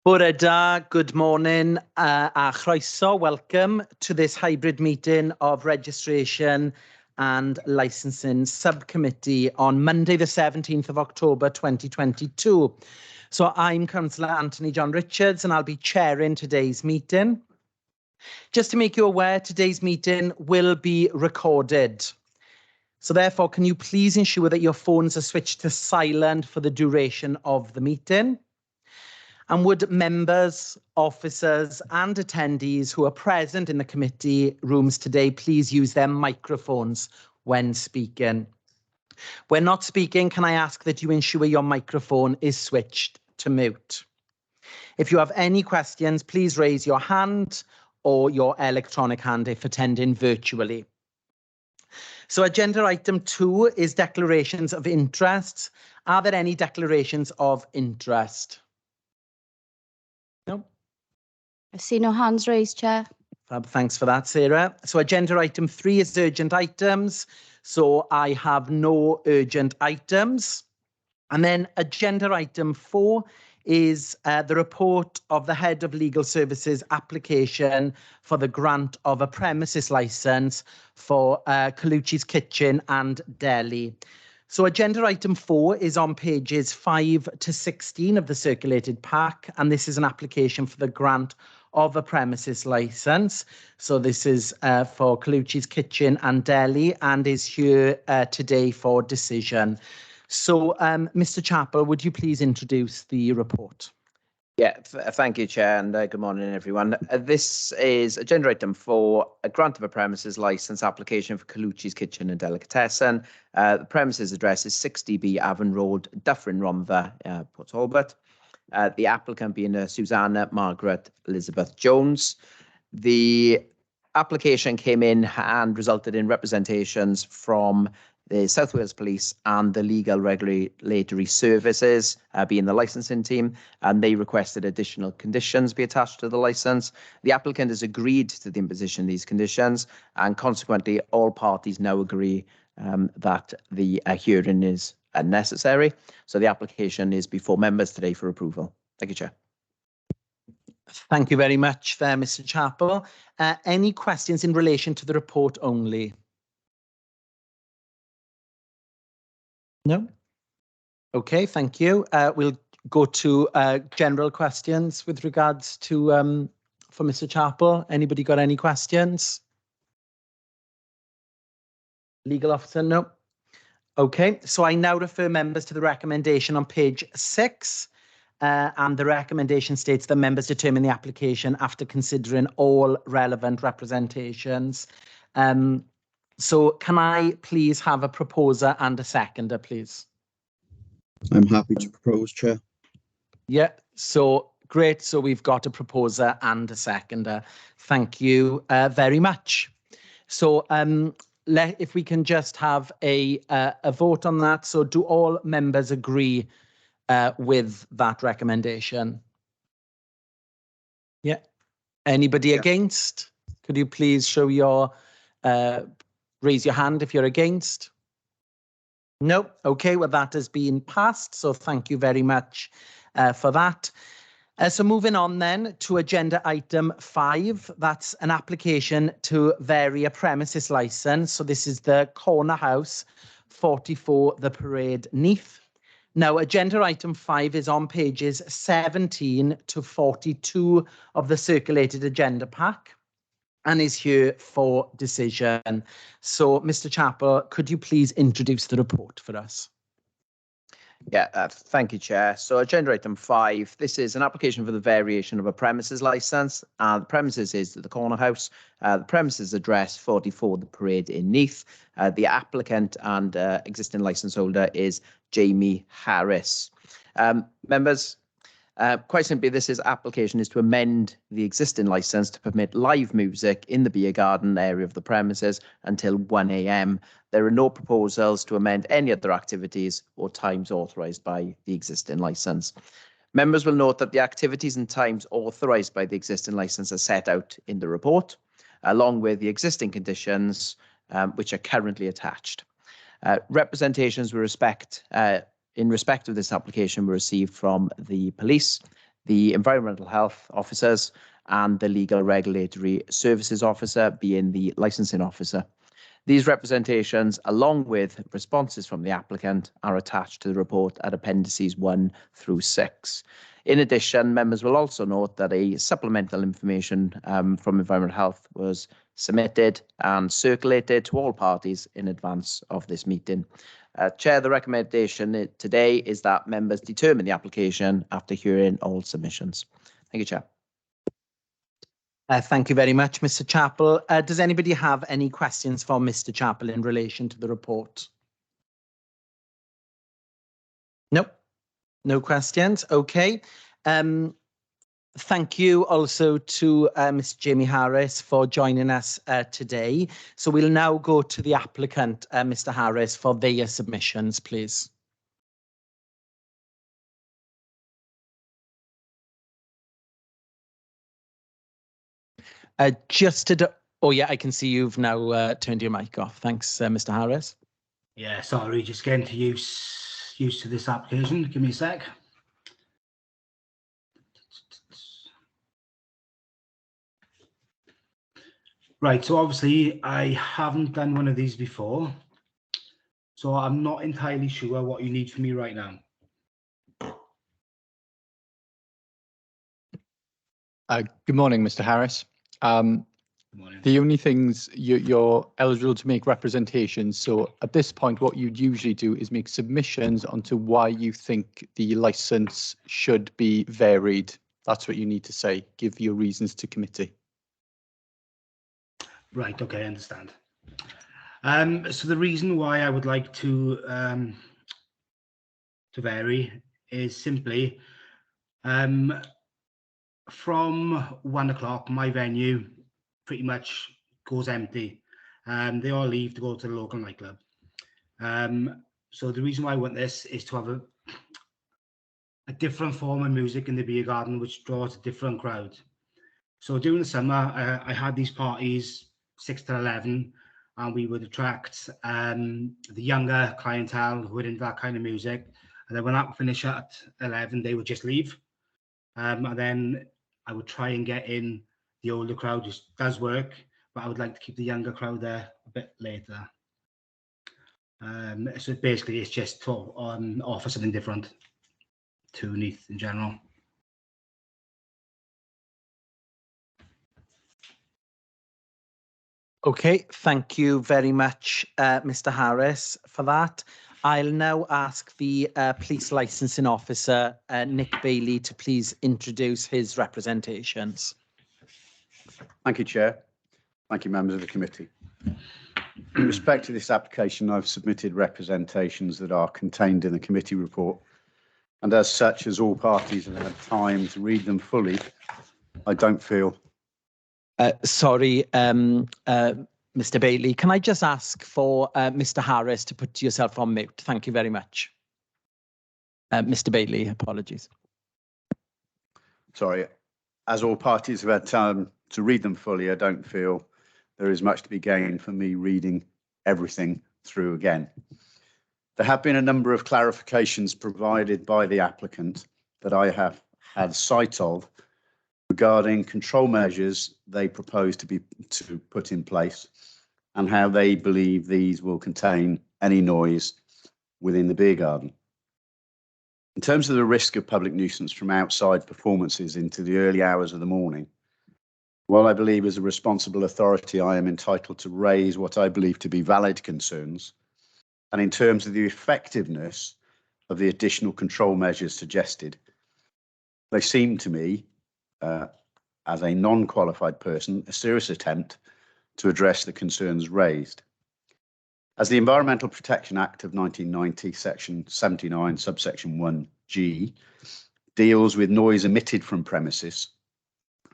Bore da, good morning a chroeso. Welcome to this hybrid meeting of Registration and Licensing Subcommittee on Monday the 17th of October 2022. So I'm Councillor Anthony John Richards and I'll be chairing today's meeting. Just to make you aware, today's meeting will be recorded. So therefore, can you please ensure that your phones are switched to silent for the duration of the meeting? And would members, officers and attendees who are present in the committee rooms today please use their microphones when speaking. When not speaking, can I ask that you ensure your microphone is switched to mute. If you have any questions, please raise your hand or your electronic hand if attending virtually. So agenda item 2 is declarations of interest. Are there any declarations of interest? No. I see no hands raised, Chair. Fab, thanks for that, Sarah. So agenda item 3 is urgent items. So I have no urgent items. And then agenda item 4 is the report of the Head of Legal Services application for the grant of a premises licence for Colucci's Kitchen and Deli. So agenda item 4 is on pages 5 to 16 of the circulated pack, and this is an application for the grant of a premises licence. So this is for Colucci's Kitchen and Deli and is here today for decision. So Mr. Chappell, would you please introduce the report? Yeah, thank you, Chair, and good morning, everyone. This is agenda item 4, a grant of a premises licence application for Colucci's Kitchen and Delicatessen. The premises address is 60B Avon Road, Dyffryn, Rhondda, Port Talbot. The applicant being Susanna Margaret Elizabeth Jones. The application came in and resulted in representations from the South Wales Police and the Legal Regulatory Services, being the licensing team, and they requested additional conditions be attached to the licence. The applicant has agreed to the imposition of these conditions, and consequently all parties now agree that the hearing is unnecessary. So the application is before members today for approval. Thank you, Chair. Thank you very much there, Mr. Chappell. Any questions in relation to the report only? No? Okay, thank you. We'll go to general questions with regards to, for Mr. Chappell. Anybody got any questions? Legal officer, no? Okay, so I now refer members to the recommendation on page 6. And the recommendation states that members determine the application after considering all relevant representations. So can I please have a proposer and a seconder, please? I'm happy to propose, Chair. Yeah, so great. So we've got a proposer and a seconder. Thank you very much. So if we can just have a vote on that. So do all members agree with that recommendation? Yeah. Anybody against? Could you please show your raise your hand if you're against? No. Okay, well, that has been passed. So thank you very much for that. So moving on then to agenda item 5. That's an application to vary a premises licence. So this is the Corner House, 44 The Parade, Neath. Now, agenda item 5 is on pages 17 to 42 of the circulated agenda pack and is here for decision. So, Mr. Chappell, could you please introduce the report for us? Yeah, thank you, Chair. So agenda item 5, this is an application for the variation of a premises licence. The premises is the Corner House. The premises address 44 The Parade in Neath. The applicant and existing licence holder is Jamie Harris. Members, quite simply, this application is to amend the existing licence to permit live music in the beer garden area of the premises until 1 AM. There are no proposals to amend any other activities or times authorised by the existing licence. Members will note that the activities and times authorised by the existing licence are set out in the report, along with the existing conditions which are currently attached. Representations in respect of this application were received from the police, the Environmental Health Officers, and the Legal Regulatory Services Officer being the Licensing Officer. These representations, along with responses from the applicant, are attached to the report at appendices 1 through 6. In addition, members will also note that a supplemental information from Environmental Health was submitted and circulated to all parties in advance of this meeting. Chair, the recommendation today is that members determine the application after hearing all submissions. Thank you, Chair. Thank you very much, Mr. Chappell. Does anybody have any questions for Mr. Chappell in relation to the report? Nope, no questions. Okay. Thank you also to Ms. Jamie Harris for joining us today. So we'll now go to the applicant, Mr. Harris, for their submissions, please. Oh yeah, I can see you've now turned your mic off. Thanks, Mr. Harris. Yeah, sorry, just getting to used to this application. Give me a sec. Right, so obviously I haven't done one of these before, so I'm not entirely sure what you need from me right now. Good morning, Mr. Harris. Good morning. The only things you're eligible to make representations. So at this point, what you'd usually do is make submissions onto why you think the licence should be varied. That's what you need to say. Give your reasons to committee. Right, okay, I understand. So the reason why I would like to vary is simply from 1 o'clock, my venue pretty much goes empty. They all leave to go to the local nightclub. So the reason why I want this is to have a different form of music in the beer garden, which draws a different crowd. So during the summer, I had these parties 6 to 11, and we would attract the younger clientele who were into that kind of music. And then when that would finish at 11, they would just leave. And then I would try and get in the older crowd, which does work, but I would like to keep the younger crowd there a bit later. So basically, it's just to offer something different to Neath in general. Okay, thank you very much, Mr. Harris, for that. I'll now ask the Police Licensing Officer, Nick Bailey, to please introduce his representations. Thank you, Chair. Thank you, members of the committee. In respect to this application, I've submitted representations that are contained in the committee report. And as such, as all parties have had time to read them fully, I don't feel... Sorry, Mr. Bailey, can I just ask for Mr. Harris to put yourself on mute? Thank you very much. Mr. Bailey, apologies. Sorry, as all parties have had time to read them fully, I don't feel there is much to be gained from me reading everything through again. There have been a number of clarifications provided by the applicant that I have had sight of regarding control measures they propose to put in place and how they believe these will contain any noise within the beer garden. In terms of the risk of public nuisance from outside performances into the early hours of the morning, while I believe as a responsible authority I am entitled to raise what I believe to be valid concerns, and in terms of the effectiveness of the additional control measures suggested, they seem to me, as a non-qualified person, a serious attempt to address the concerns raised. As the Environmental Protection Act of 1990, section 79, subsection 1G, deals with noise emitted from premises,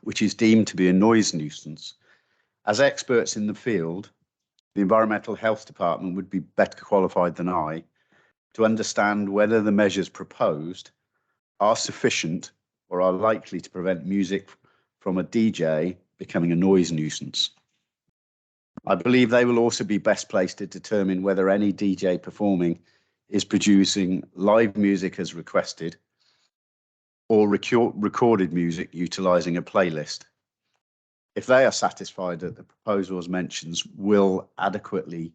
which is deemed to be a noise nuisance, as experts in the field, the Environmental Health Department would be better qualified than I to understand whether the measures proposed are sufficient or are likely to prevent music from a DJ becoming a noise nuisance. I believe they will also be best placed to determine whether any DJ performing is producing live music as requested, or recorded music utilising a playlist. If they are satisfied that the proposals mentions will adequately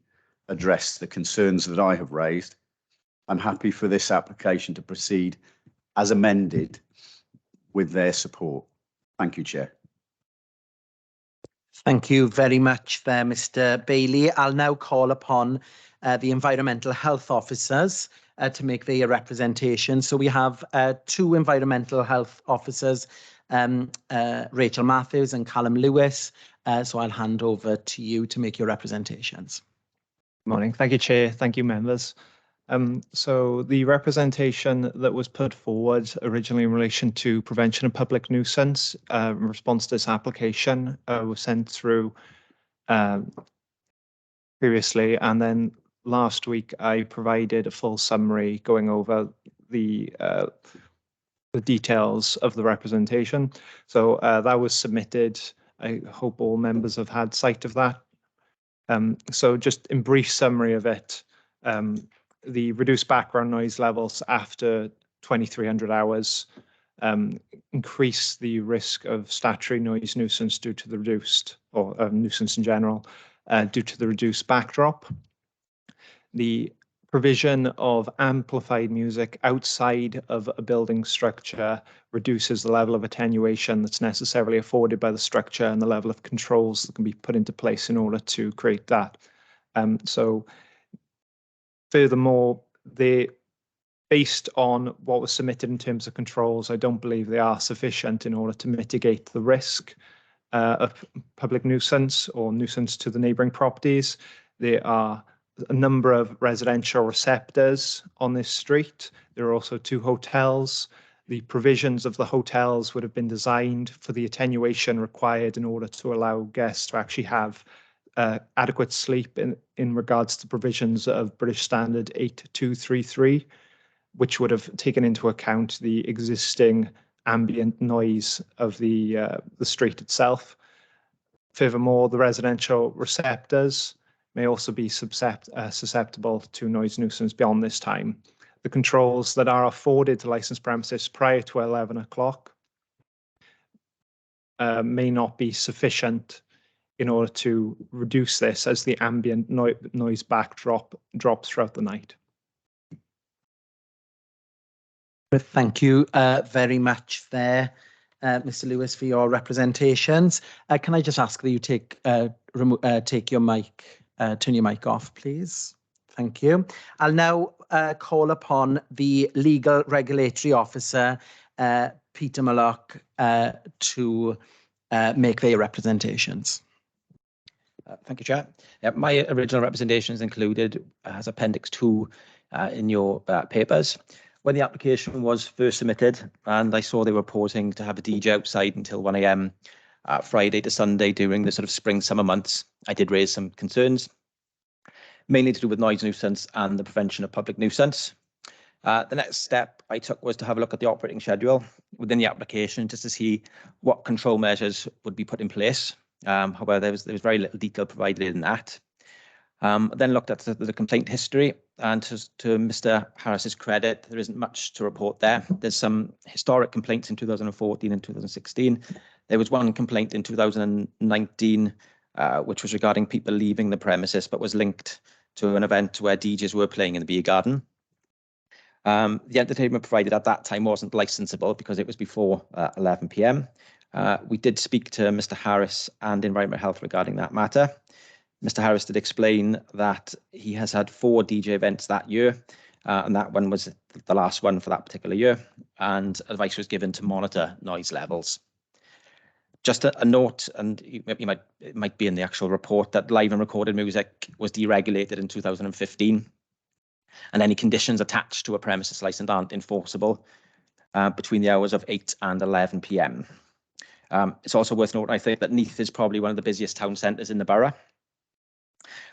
address the concerns that I have raised, I'm happy for this application to proceed as amended with their support. Thank you, Chair. Thank you very much there, Mr. Bailey. I'll now call upon the environmental health officers to make their representation. So we have two environmental health officers, Rachel Matthews and Callum Lewis. So I'll hand over to you to make your representations. Good morning. Thank you, Chair. Thank you, members. So the representation that was put forward originally in relation to prevention of public nuisance in response to this application was sent through previously, and then last week I provided a full summary going over the details of the representation. So that was submitted. I hope all members have had sight of that. So just in brief summary of it, the reduced background noise levels after 2300 hours increase the risk of statutory noise nuisance due to the reduced, or nuisance in general, due to the reduced backdrop. The provision of amplified music outside of a building structure reduces the level of attenuation that's necessarily afforded by the structure and the level of controls that can be put into place in order to create that. So furthermore, based on what was submitted in terms of controls, I don't believe they are sufficient in order to mitigate the risk of public nuisance or nuisance to the neighbouring properties. There are a number of residential receptors on this street. There are also two hotels. The provisions of the hotels would have been designed for the attenuation required in order to allow guests to actually have adequate sleep in regards to provisions of British Standard 8233, which would have taken into account the existing ambient noise of the street itself. Furthermore, the residential receptors may also be susceptible to noise nuisance beyond this time. The controls that are afforded to licensed premises prior to 11 o'clock may not be sufficient in order to reduce this as the ambient noise backdrop drops throughout the night. Thank you very much there, Mr. Lewis, for your representations. Can I just ask that you take your mic, turn your mic off, please? Thank you. I'll now call upon the Legal Regulatory Officer, Peter Mallock, to make their representations. Thank you, Chair. My original representation is included as Appendix 2 in your papers. When the application was first submitted, and I saw they were reporting to have a DJ outside until 1 AM Friday to Sunday during the sort of spring summer months, I did raise some concerns, mainly to do with noise nuisance and the prevention of public nuisance. The next step I took was to have a look at the operating schedule within the application just to see what control measures would be put in place. However, there was very little detail provided in that. Then looked at the complaint history, and to Mr. Harris's credit, there isn't much to report there. There's some historic complaints in 2014 and 2016. There was one complaint in 2019, which was regarding people leaving the premises, but was linked to an event where DJs were playing in the beer garden. The entertainment provided at that time wasn't licensable because it was before 11 PM. We did speak to Mr. Harris and Environment Health regarding that matter. Mr. Harris did explain that he has had 4 DJ events that year, and that one was the last one for that particular year, and advice was given to monitor noise levels. Just a note, and it might be in the actual report, that live and recorded music was deregulated in 2015, and any conditions attached to a premises license aren't enforceable between the hours of 8 and 11 PM. It's also worth noting, I think, that Neath is probably one of the busiest town centres in the borough,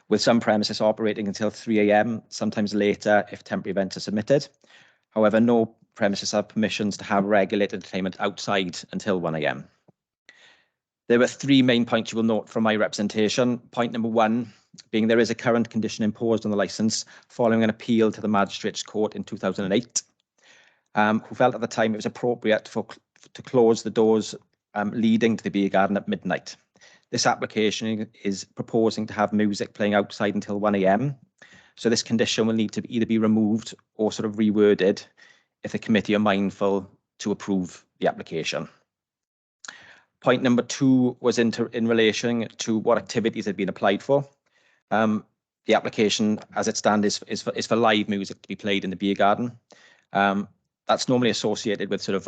with some premises operating until 3 AM, sometimes later if temporary events are submitted. However, no premises have permissions to have regulated entertainment outside until 1 AM. There were 3 main points you will note from my representation. Point number 1 being there is a current condition imposed on the licence following an appeal to the Magistrates' Court in 2008. who felt at the time it was appropriate to close the doors leading to the beer garden at midnight. This application is proposing to have music playing outside until 1 a.m. So this condition will need to either be removed or sort of reworded if the committee are mindful to approve the application. Point number 2 was in relation to what activities had been applied for. The application, as it stands, is for live music to be played in the beer garden. That's normally associated with sort of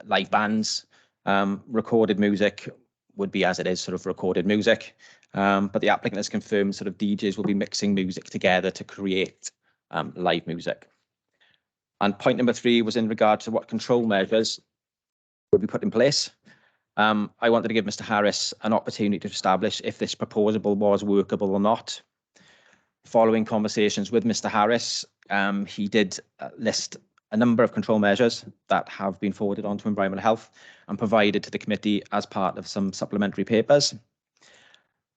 live bands. Recorded music would be as it is, sort of recorded music. But the applicant has confirmed sort of DJs will be mixing music together to create live music. And point number 3 was in regard to what control measures would be put in place. I wanted to give Mr. Harris an opportunity to establish if this proposal was workable or not. Following conversations with Mr. Harris, he did list a number of control measures that have been forwarded on to Environmental Health and provided to the committee as part of some supplementary papers.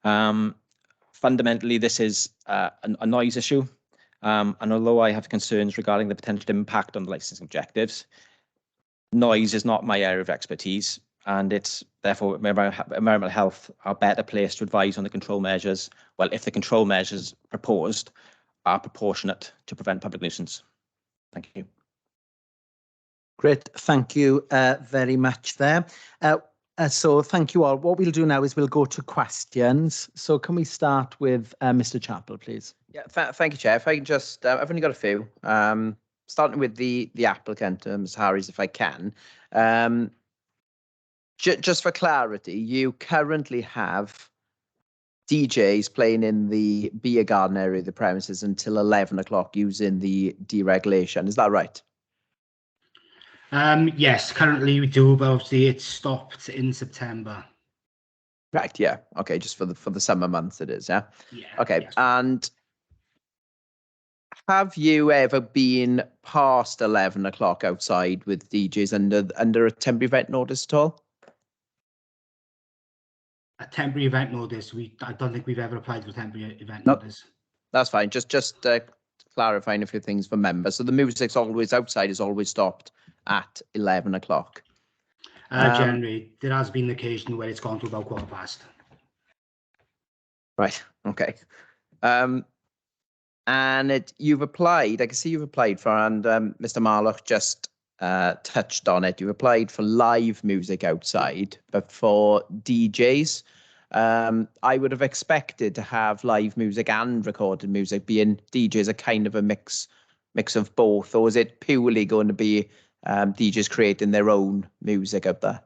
Fundamentally, this is a noise issue, and although I have concerns regarding the potential impact on the licensing objectives, noise is not my area of expertise, and it's therefore Environmental Health are better placed to advise on the control measures, well, if the control measures proposed are proportionate to prevent public nuisance. Thank you. Great, thank you very much there. So thank you all. What we'll do now is we'll go to questions. So can we start with Mr. Chappell, please? Yeah, thank you, Chair. If I can just, I've only got a few. Starting with the applicant, Ms. Harris, if I can. Just for clarity, you currently have DJs playing in the beer garden area of the premises until 11 o'clock using the deregulation. Is that right? Yes, currently we do, but obviously it stopped in September. Right, yeah. Okay, just for the summer months it is, yeah? Yeah. Okay, yes. and have you ever been past 11 o'clock outside with DJs under a temporary event notice at all? A temporary event notice, I don't think we've ever applied for temporary event Nope. notice. That's fine. Just clarifying a few things for members. So the music's always outside, is always stopped at 11 o'clock. Generally, there has been an occasion where it's gone to about 1:15. Right. Okay. And you've applied. I can see you've applied for, and Mr. Marlock just touched on it. You've applied for live music outside, but for DJs, I would have expected to have live music and recorded music, being DJs are kind of a mix of both, or is it purely going to be DJs creating their own music out there?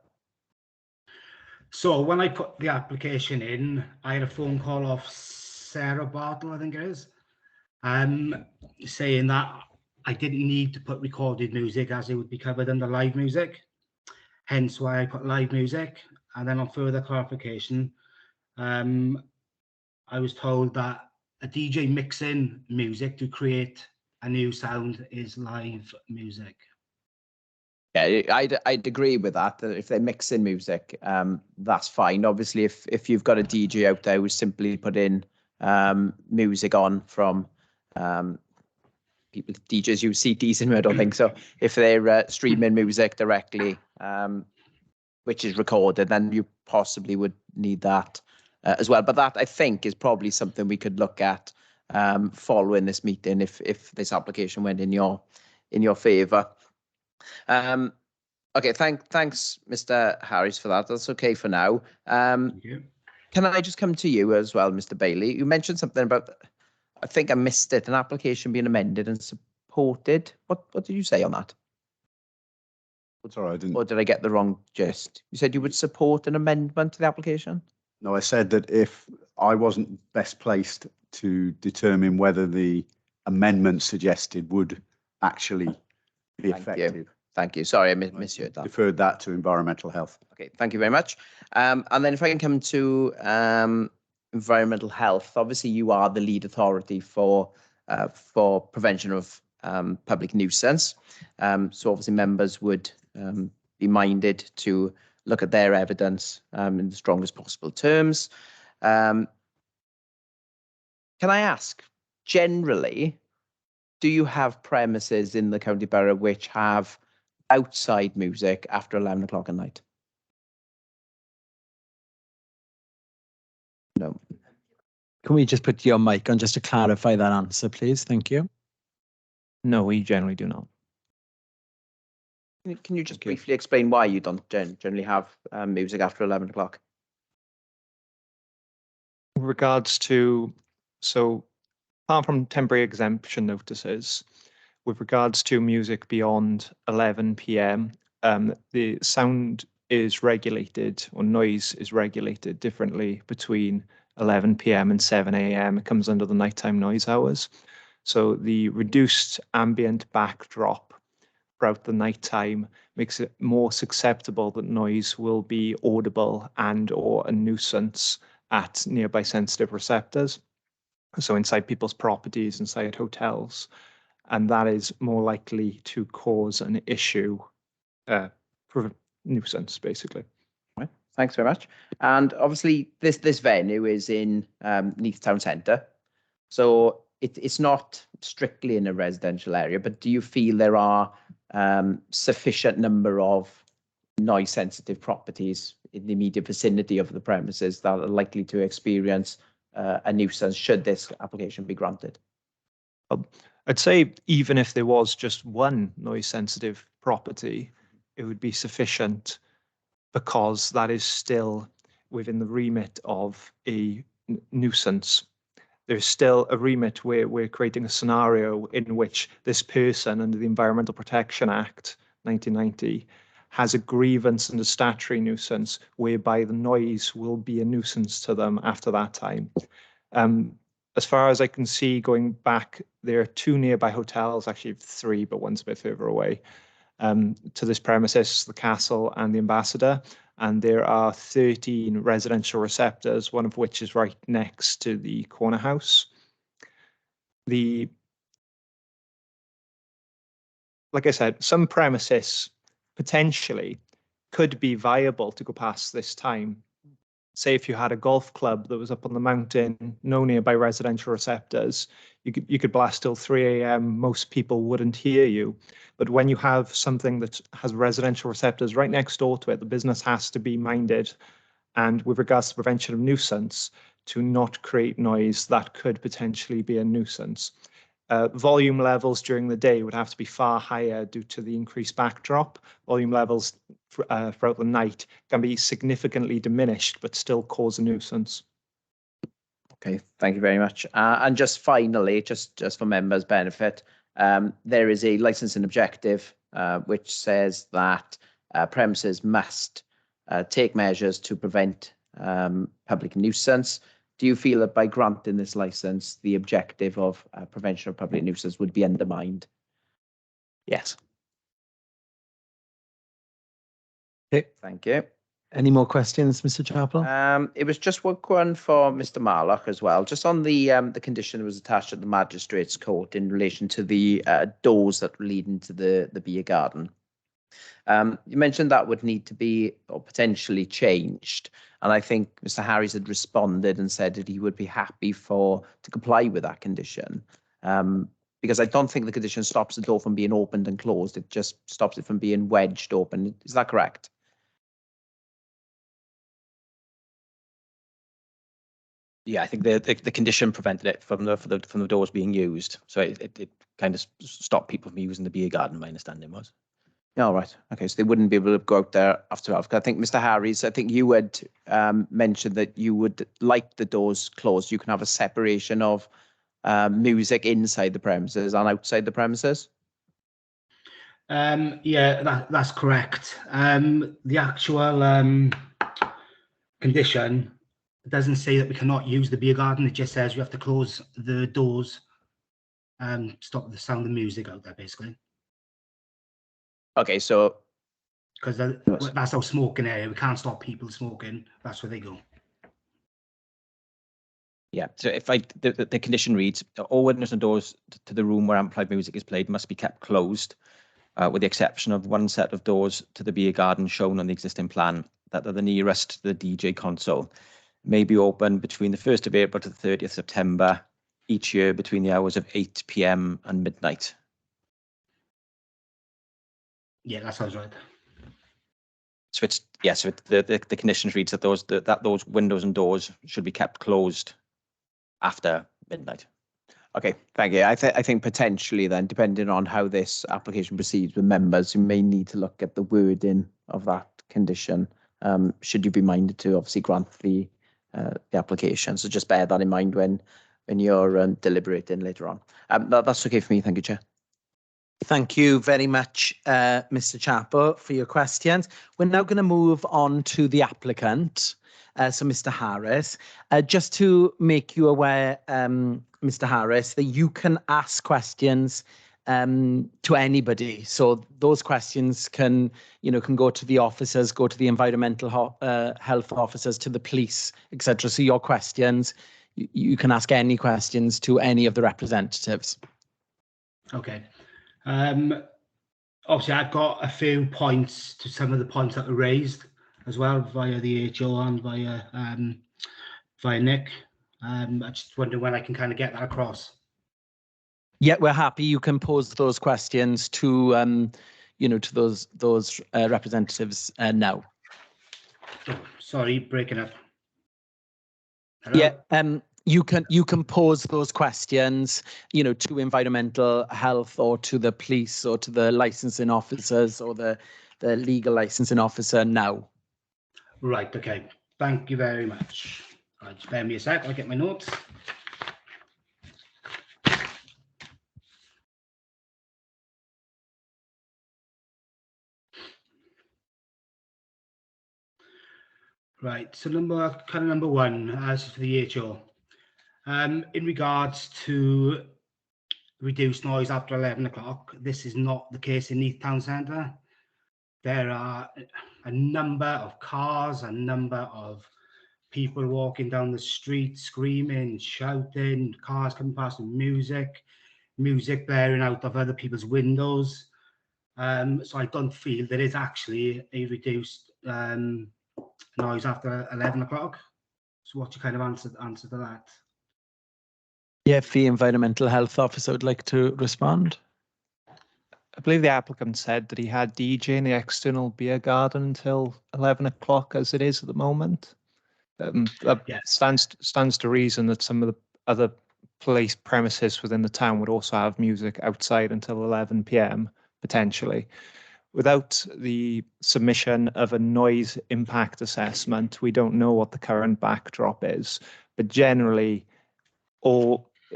So when I put the application in, I had a phone call off Sarah Bartle, I think it is, saying that I didn't need to put recorded music as it would be covered under live music. Hence why I put live music. And then on further clarification, I was told that a DJ mixing music to create a new sound is live music. Yeah, I'd agree with that. That if they're mixing music, that's fine. Obviously, if you've got a DJ out there who's simply put in music on from people, DJs use CDs, and I don't think so. If they're streaming music directly, which is recorded, then you possibly would need that as well. But that, I think, is probably something we could look at following this meeting if this application went in your favour. Okay, thanks, Mr. Harris, for that. That's okay for now. Thank you. Can I just come to you as well, Mr. Bailey? You mentioned something about, I think I missed it, an application being amended and supported. What did you say on that? Sorry, I didn't. Or did I get the wrong gist? You said you would support an amendment to the application? No, I said that if I wasn't best placed to determine whether the amendment suggested would actually be effective. Thank you. Sorry, I misheard that. Deferred that to Environmental Health. Okay, thank you very much. And then if I can come to Environmental Health, obviously you are the lead authority for prevention of public nuisance. So obviously members would be minded to look at their evidence in the strongest possible terms. Can I ask, generally, do you have premises in the county borough which have outside music after 11 o'clock at night? No. Can we just put your mic on just to clarify that answer, please? Thank you. No, we generally do not. Can you just briefly explain why you don't generally have music after 11 o'clock? With regards to, so apart from temporary exemption notices, with regards to music beyond 11 p.m., the sound is regulated, or noise is regulated differently between 11 p.m. and 7 a.m. It comes under the nighttime noise hours. So the reduced ambient backdrop throughout the nighttime makes it more susceptible that noise will be audible and or a nuisance at nearby sensitive receptors. So inside people's properties, inside hotels, and that is more likely to cause an issue for nuisance, basically. Right. Thanks very much. And obviously, this venue is in Neath Town Centre, so it's not strictly in a residential area. But do you feel there are sufficient number of noise-sensitive properties in the immediate vicinity of the premises that are likely to experience a nuisance should this application be granted? I'd say even if there was just one noise-sensitive property, it would be sufficient, because that is still within the remit of a nuisance. There's still a remit where we're creating a scenario in which this person under the Environmental Protection Act 1990 has a grievance and a statutory nuisance whereby the noise will be a nuisance to them after that time. As far as I can see, going back, there are 2 nearby hotels, actually 3, but one's a bit further away, to this premises, the Castle and the Ambassador. And there are 13 residential receptors, one of which is right next to the corner house. Like I said, some premises potentially could be viable to go past this time. Say if you had a golf club that was up on the mountain, no nearby residential receptors, you could blast till 3 a.m. Most people wouldn't hear you. But when you have something that has residential receptors right next door to it, the business has to be minded, and with regards to prevention of nuisance, to not create noise that could potentially be a nuisance. Volume levels during the day would have to be far higher due to the increased backdrop. Volume levels throughout the night can be significantly diminished, but still cause a nuisance. Okay, thank you very much. And just finally, just for members' benefit, there is a licensing objective which says that premises must take measures to prevent public nuisance. Do you feel that by granting this license, the objective of prevention of public nuisance would be undermined? Yes. Okay. Thank you. Any more questions, Mr. Chapel? It was just one for Mr. Marlock as well, just on the condition that was attached at the Magistrates Court in relation to the doors that lead into the beer garden. You mentioned that would need to be or potentially changed, and I think Mr. Harries had responded and said that he would be happy to comply with that condition, because I don't think the condition stops the door from being opened and closed. It just stops it from being wedged open. Is that correct? Yeah, I think the condition prevented it from the doors being used, so it kind of stopped people from using the beer garden. My understanding was. All right. Okay, so they wouldn't be able to go out there after 12. I think Mr. Harries, I think you had mentioned that you would like the doors closed. You can have a separation of music inside the premises and outside the premises. Yeah, that's correct. The actual condition doesn't say that we cannot use the beer garden. It just says we have to close the doors and stop the sound of music out there, basically. Okay, so because that's our smoking area. We can't stop people smoking. That's where they go. Yeah, so if the condition reads, all windows and doors to the room where amplified music is played must be kept closed, with the exception of one set of doors to the beer garden shown on the existing plan that are the nearest to the DJ console, may be open between the 1st of April to the 30th September each year between the hours of 8 p.m. and midnight. Yeah, that sounds right. So it's, yeah, so the conditions reads that those windows and doors should be kept closed after midnight. Okay, thank you. I think potentially then, depending on how this application proceeds with members, you may need to look at the wording of that condition. Should you be minded to obviously grant the application. So just bear that in mind when you're deliberating later on. That's okay for me. Thank you, Chair. Thank you very much, Mr. Chapo, for your questions. We're now going to move on to the applicant, so Mr. Harris. Just to make you aware, Mr. Harris, that you can ask questions to anybody. So those questions can go to the officers, go to the environmental health officers, to the police, etc. So your questions, you can ask any questions to any of the representatives. Okay. Obviously, I've got a few points to some of the points that were raised as well via the HO and via Nick. I just wonder when I can kind of get that across. Yeah, we're happy. You can pose those questions to, to those representatives now. Oh, sorry, breaking up. Hello? Yeah, you can pose those questions, to environmental health or to the police or to the licensing officers or the legal licensing officer now. Right, okay. Thank you very much. Just spare me a sec, I'll get my notes. Right, so number one, as for the HO, in regards to reduced noise after 11 o'clock, this is not the case in Neath Town Centre. There are a number of cars, a number of people walking down the street, screaming, shouting, cars coming past with music blaring out of other people's windows. So I don't feel there is actually a reduced noise after 11 o'clock. So what's your kind of answer to that? Yeah, if the environmental health officer would like to respond. I believe the applicant said that he had DJ in the external beer garden until 11 o'clock as it is at the moment. That stands to reason that some of the other police premises within the town would also have music outside until 11 p.m. potentially. Without the submission of a noise impact assessment, we don't know what the current backdrop is. But generally,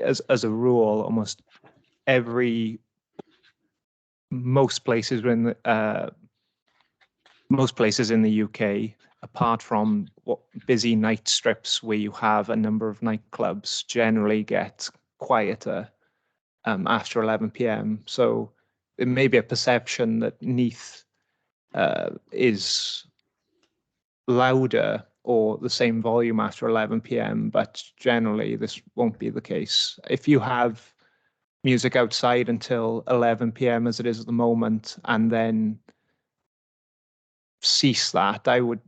as a rule, almost most places in the UK, apart from busy night strips where you have a number of nightclubs, generally get quieter after 11 p.m. So it may be a perception that Neath is louder or the same volume after 11 p.m., but generally this won't be the case. If you have music outside until 11 p.m. as it is at the moment, and then cease that, I would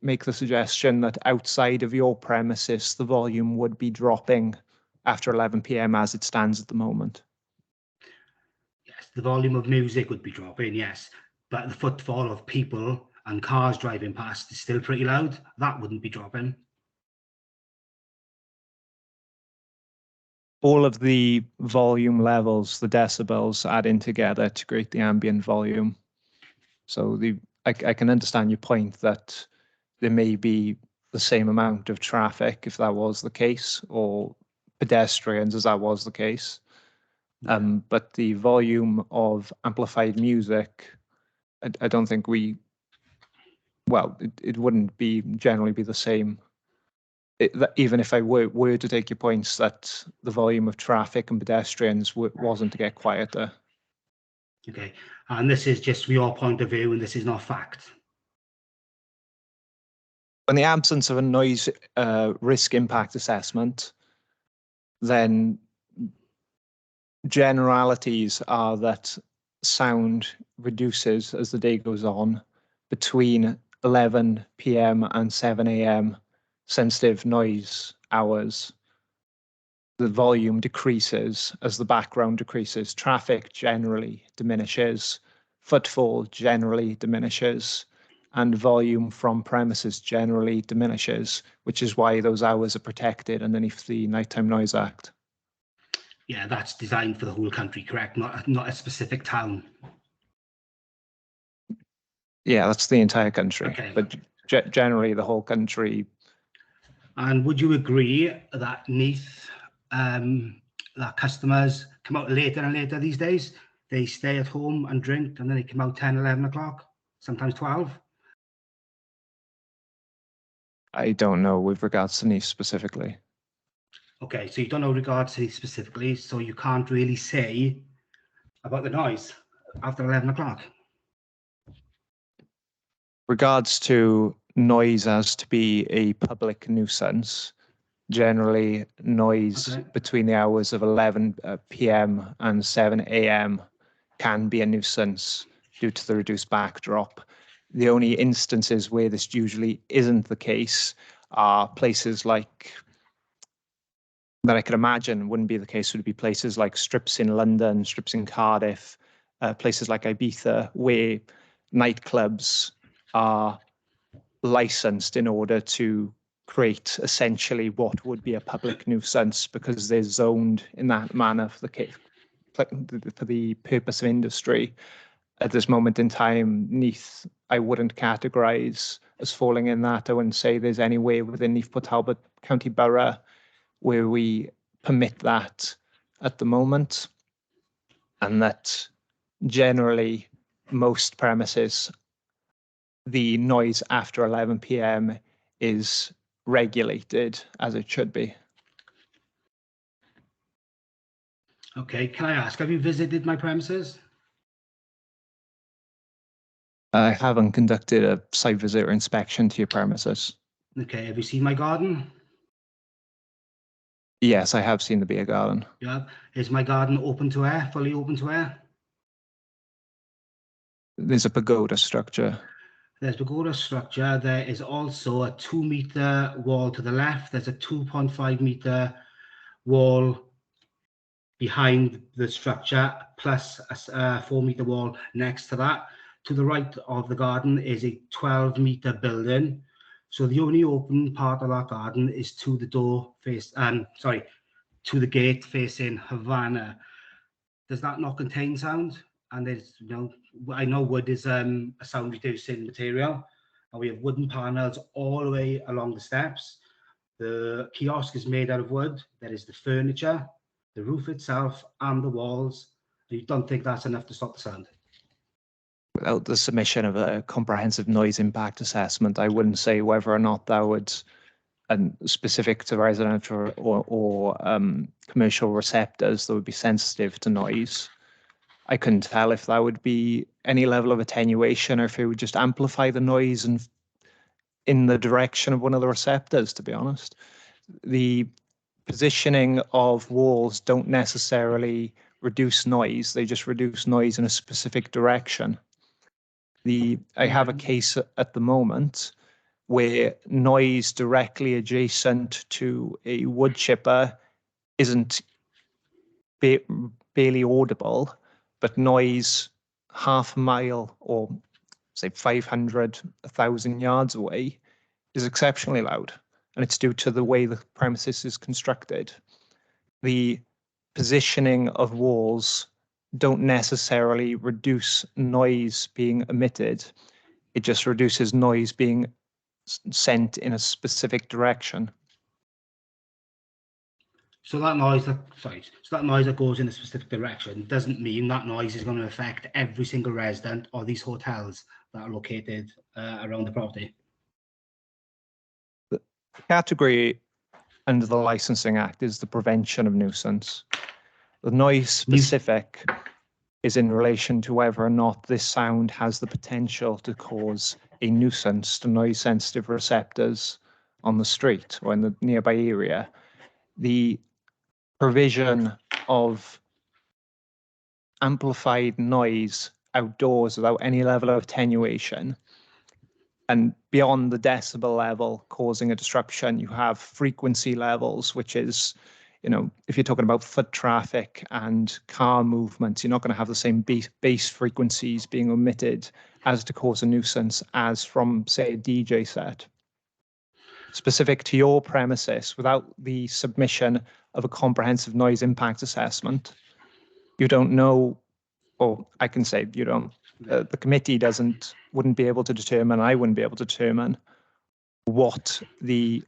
make the suggestion that outside of your premises, the volume would be dropping after 11 p.m. as it stands at the moment. Yes, the volume of music would be dropping, yes, but the footfall of people and cars driving past is still pretty loud. That wouldn't be dropping. All of the volume levels, the decibels, add in together to create the ambient volume. So I can understand your point that there may be the same amount of traffic if that was the case, or pedestrians as that was the case. But the volume of amplified music, I don't think it wouldn't generally be the same. Even if I were to take your points that the volume of traffic and pedestrians wasn't to get quieter. Okay, and this is just your point of view, and this is not fact. In the absence of a noise risk impact assessment, then generalities are that sound reduces as the day goes on between 11 p.m. and 7 a.m. sensitive noise hours. The volume decreases as the background decreases. Traffic generally diminishes footfall generally diminishes and volume from premises generally diminishes, which is why those hours are protected underneath the Nighttime Noise Act. Yeah, that's designed for the whole country, correct? Not a specific town. Yeah, that's the entire country, Okay. but generally the whole country. And would you agree that Neath, that customers come out later and later these days? They stay at home and drink, and then they come out 10, 11 o'clock, sometimes 12. I don't know with regards to Neath specifically. Okay, so you don't know regards to Neath specifically, so you can't really say about the noise after 11 o'clock. Regards to noise as to be a public nuisance, generally noise between the hours of 11 p.m. and 7 a.m. can be a nuisance due to the reduced backdrop. The only instances where this usually isn't the case are places like, that I could imagine wouldn't be the case, would be places like strips in London, strips in Cardiff, places like Ibiza, where nightclubs are licensed in order to create essentially what would be a public nuisance because they're zoned in that manner for the purpose of industry. At this moment in time, Neath, I wouldn't categorise as falling in that. I wouldn't say there's anywhere within Neath Port Talbot County Borough where we permit that at the moment, and that generally most premises, the noise after 11 p.m. is regulated as it should be. Okay, can I ask, have you visited my premises? I haven't conducted a site visit or inspection to your premises. Okay, have you seen my garden? Yes, I have seen the beer garden. Yeah, is my garden open to air, fully open to air? There's a pagoda structure. There's pagoda structure. There is also a 2-meter wall to the left. There's a 2.5-meter wall behind the structure, plus a 4-meter wall next to that. To the right of the garden is a 12-meter building. So the only open part of that garden is to the to the gate facing Havana. Does that not contain sound? And there's, I know wood is a sound reducing material, and we have wooden panels all the way along the steps. The kiosk is made out of wood. There is the furniture, the roof itself, and the walls. You don't think that's enough to stop the sound? Without the submission of a comprehensive noise impact assessment, I wouldn't say whether or not that would, and specific to residential or commercial receptors that would be sensitive to noise. I couldn't tell if that would be any level of attenuation or if it would just amplify the noise and in the direction of one of the receptors, to be honest. The positioning of walls don't necessarily reduce noise, they just reduce noise in a specific direction. I have a case at the moment where noise directly adjacent to a wood chipper isn't barely audible, but noise half a mile or say 500, 1,000 yards away is exceptionally loud. And it's due to the way the premises is constructed. The positioning of walls don't necessarily reduce noise being emitted. It just reduces noise being sent in a specific direction. So that noise that goes in a specific direction doesn't mean that noise is going to affect every single resident or these hotels that are located around the property. The category under the Licensing Act is the prevention of nuisance. The noise specific is in relation to whether or not this sound has the potential to cause a nuisance to noise sensitive receptors on the street or in the nearby area. The provision of amplified noise outdoors without any level of attenuation and beyond the decibel level causing a disruption, you have frequency levels, which is you know, if you're talking about foot traffic and car movements, you're not going to have the same bass frequencies being emitted as to cause a nuisance as from, say, a DJ set. Specific to your premises, without the submission of a comprehensive noise impact assessment, you don't know, or I can say you don't, the committee wouldn't be able to determine, I wouldn't be able to determine what the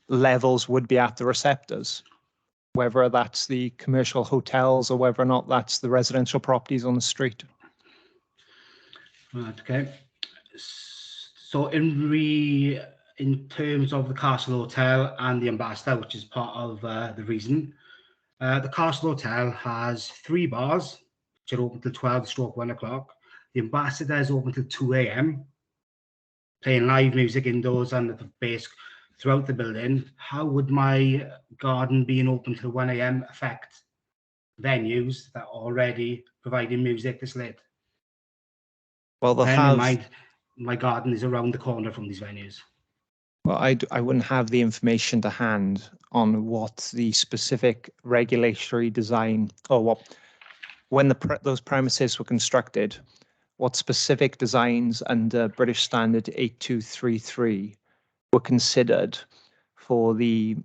levels would be at the receptors, whether that's the commercial hotels or whether or not that's the residential properties on the street. Right, okay. So in terms of the Castle Hotel and the Ambassador, which is part of the reason, the Castle Hotel has 3 bars, which are open till 12/1 o'clock. The Ambassador is open till 2 a.m, playing live music indoors and the bass throughout the building. How would my garden being open till 1 a.m. affect venues that are already providing music this late? Well, they'll Bearing in have. mind, my garden is around the corner from these venues. Well, I wouldn't have the information to hand on what the specific regulatory design, or what, when those premises were constructed, what specific designs under British Standard 8233 were considered for the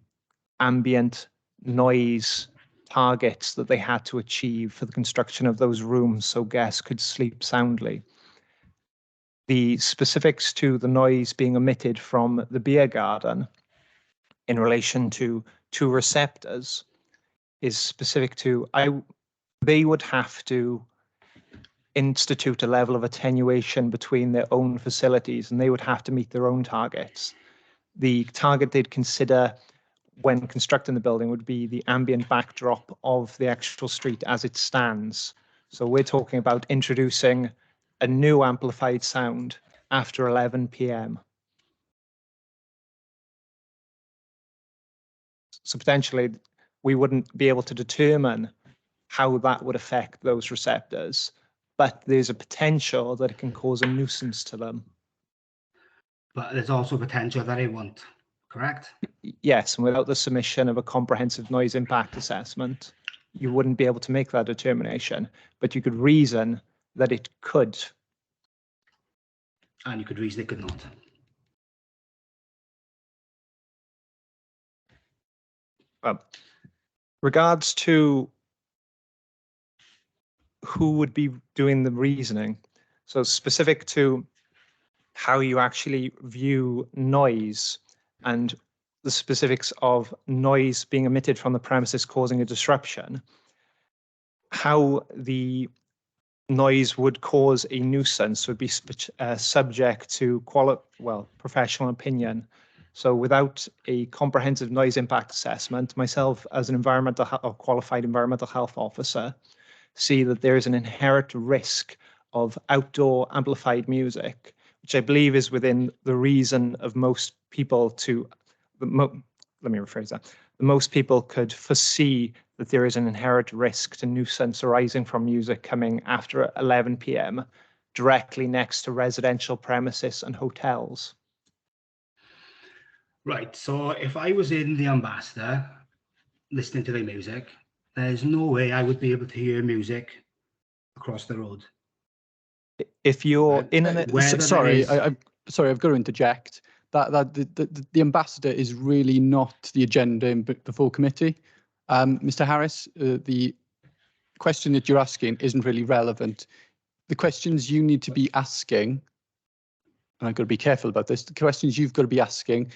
ambient noise targets that they had to achieve for the construction of those rooms so guests could sleep soundly. The specifics to the noise being emitted from the beer garden in relation to 2 receptors is specific to, they would have to institute a level of attenuation between their own facilities, and they would have to meet their own targets. The target they'd consider when constructing the building would be the ambient backdrop of the actual street as it stands. So we're talking about introducing a new amplified sound after 11 p.m. So potentially we wouldn't be able to determine how that would affect those receptors, but there's a potential that it can cause a nuisance to them. But there's also potential that it won't, correct? Yes, and without the submission of a comprehensive noise impact assessment, you wouldn't be able to make that determination, but you could reason that it could. And you could reason it could not. Regards to who would be doing the reasoning, so specific to how you actually view noise and the specifics of noise being emitted from the premises causing a disruption, how the noise would cause a nuisance would be subject to professional opinion. So without a comprehensive noise impact assessment, myself as an qualified environmental health officer see that there is an inherent risk of outdoor amplified music, which I believe is within the reason of most people to, let me rephrase that. Most people could foresee that there is an inherent risk to nuisance arising from music coming after 11 p.m. directly next to residential premises and hotels. Right, so if I was in the Ambassador listening to their music, there's no way I would be able to hear music across the road. If you're in an... Sorry, I've got to interject. The Ambassador is really not the agenda in the full committee. Mr. Harris, the question that you're asking isn't really relevant. The questions you need to be asking, and I've got to be careful about this, the questions you've got to be asking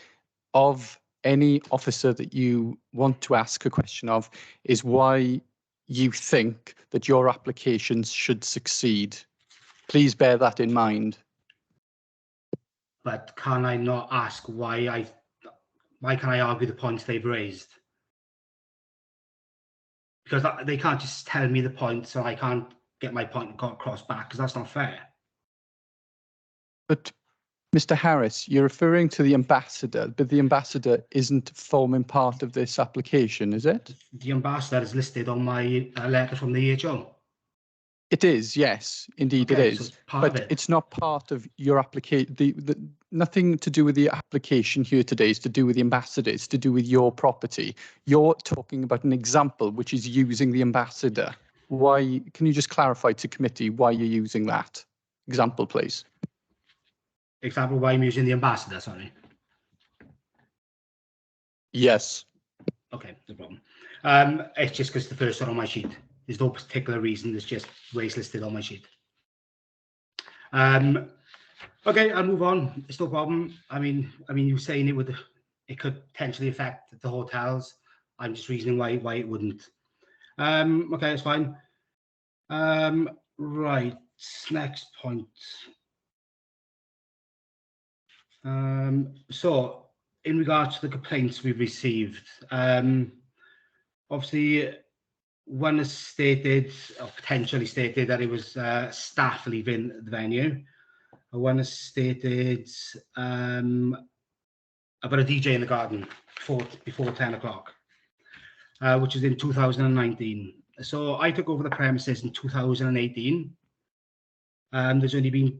of any officer that you want to ask a question of is why you think that your applications should succeed. Please bear that in mind. But can I not ask why can I argue the points they've raised? Because they can't just tell me the point, so I can't get my point across back, because that's not fair. But Mr. Harris, you're referring to the Ambassador, but the Ambassador isn't forming part of this application, is it? The Ambassador is listed on my letter from the EHO. It is, yes, indeed Okay, it so is. it's part of But it. it's not part of your application. Nothing to do with the application here today. It's to do with the ambassador. It's to do with your property. You're talking about an example, which is using the ambassador. Why? Can you just clarify to committee why you're using that example, please? Example why I'm using the ambassador, sorry. Yes. Okay, no problem. It's just because the first one on my sheet. There's no particular reason. It's just where it's listed on my sheet. Okay, I'll move on. It's no problem. I mean, you're saying it could potentially affect the hotels. I'm just reasoning why it wouldn't. Okay, it's fine. Right, next point. So in regards to the complaints we've received, obviously one has stated, or potentially stated, that it was staff leaving the venue. One has stated about a DJ in the garden before 10 o'clock, which is in 2019. So I took over the premises in 2018. There's only been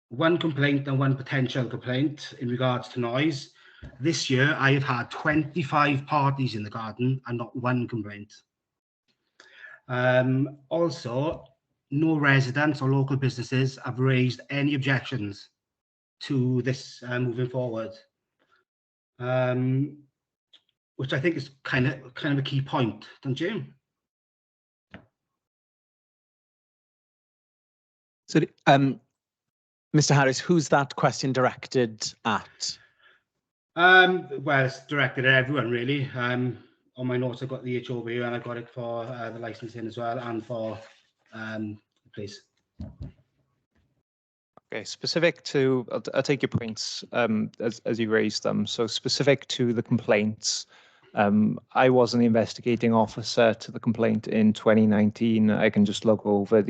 one complaint and one potential complaint in regards to noise. This year, I have had 25 parties in the garden and not one complaint. Also, no residents or local businesses have raised any objections to this moving forward, which I think is kind of a key point, don't you? So, Mr. Harris, who's that question directed at? Well, it's directed at everyone, really. On my notes, I've got the HOB and I've got it for the licensing as well, and for the police. Okay, specific to, I'll take your points as you raised them. So specific to the complaints, I was an investigating officer to the complaint in 2019. I can just look over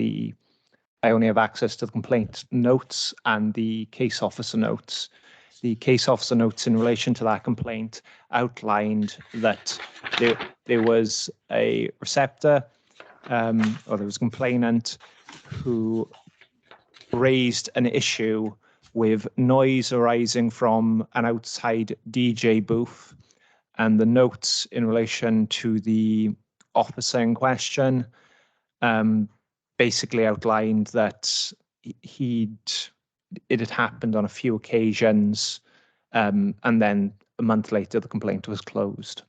I only have access to the complaint notes and the case officer notes. The case officer notes in relation to that complaint outlined that there was a receptor, or there was a complainant who raised an issue with noise arising from an outside DJ booth, and the notes in relation to the officer in question basically outlined that it had happened on a few occasions, and then a month later the complaint was closed.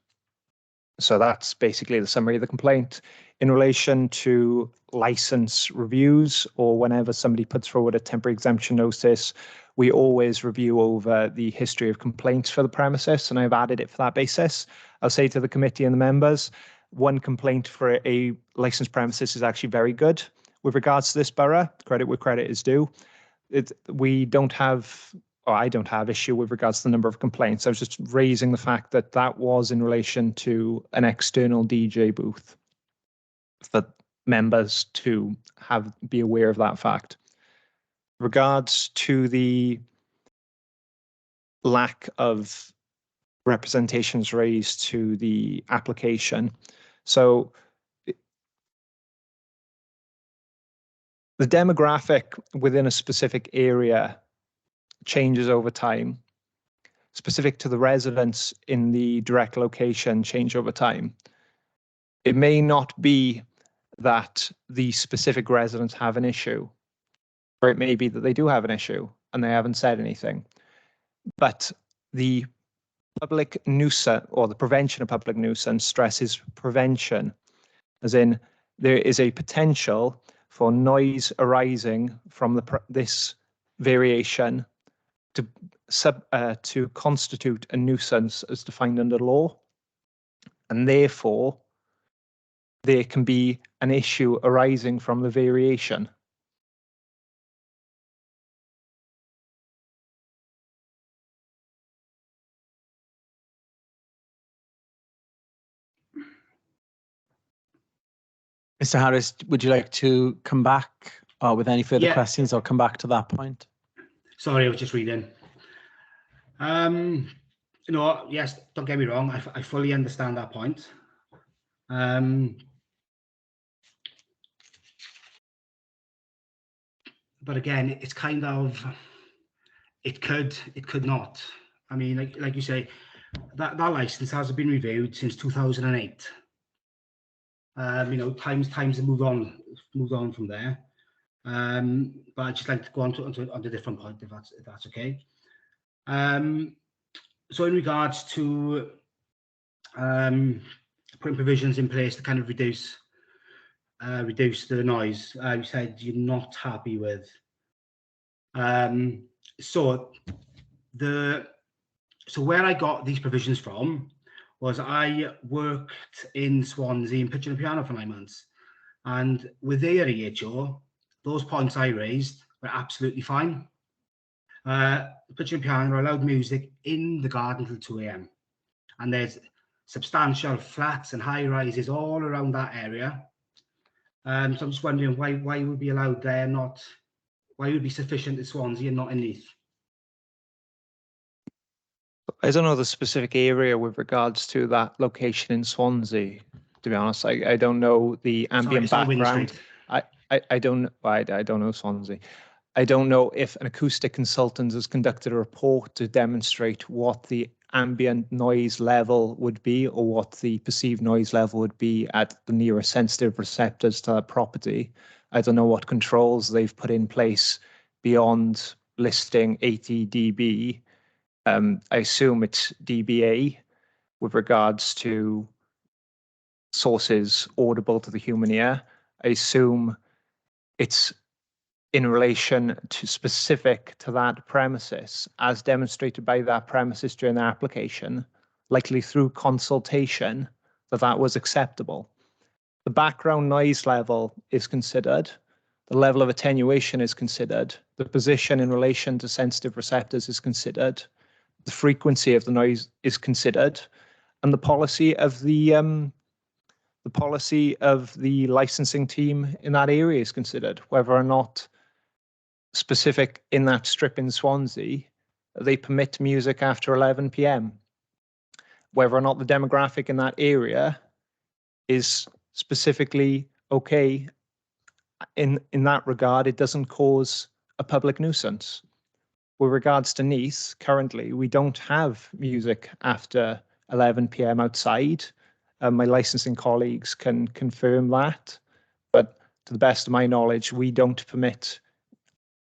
So that's basically the summary of the complaint. In relation to license reviews, or whenever somebody puts forward a temporary exemption notice, we always review over the history of complaints for the premises, and I've added it for that basis. I'll say to the committee and the members, one complaint for a licensed premises is actually very good with regards to this borough. Credit where credit is due. We don't have, or I don't have issue with regards to the number of complaints. I was just raising the fact that that was in relation to an external DJ booth, for members to be aware of that fact. Regards to the lack of representations raised to the application. So the demographic within a specific area changes over time. Specific to the residents in the direct location change over time. It may not be that the specific residents have an issue, or it may be that they do have an issue and they haven't said anything. But the public nuisance, or the prevention of public nuisance, stresses prevention, as in there is a potential for noise arising from this variation to constitute a nuisance as defined under law, and therefore there can be an issue arising from the variation. Mr. Harris, would you like to come back with any further Yeah. questions, or come back to that point? Sorry, I was just reading. Yes, don't get me wrong. I fully understand that point. but again, it's kind of, it could not. I mean, like you say, that license hasn't been reviewed since 2008. You know, times have moved on from there. But I'd just like to go on to a different point, if that's okay. So in regards to putting provisions in place to kind of reduce the noise, you said you're not happy with. So where I got these provisions from was I worked in Swansea in pitch and piano for 9 months, and with their EHO, those points I raised were absolutely fine. Pitch and piano are allowed music in the garden till 2 a.m. and there's substantial flats and high rises all around that area. So I'm just wondering why it would be allowed there, why it would be sufficient in Swansea and not in Neath. I don't know the specific area with regards to that location in Swansea, to be honest. I don't know the ambient background. I don't know Swansea. I don't know if an acoustic consultant has conducted a report to demonstrate what the ambient noise level would be or what the perceived noise level would be at the nearest sensitive receptors to that property. I don't know what controls they've put in place beyond listing 80 dB. I assume it's dBA with regards to sources audible to the human ear. I assume it's in relation to specific to that premises as demonstrated by that premises during the application, likely through consultation, that was acceptable. The background noise level is considered, the level of attenuation is considered, the position in relation to sensitive receptors is considered, the frequency of the noise is considered, and the policy of the licensing team in that area is considered, whether or not specific in that strip in Swansea, they permit music after 11 p.m. Whether or not the demographic in that area is specifically okay in that regard, it doesn't cause a public nuisance. With regards to Neath, currently, we don't have music after 11 p.m. outside. My licensing colleagues can confirm that, but to the best of my knowledge, we don't permit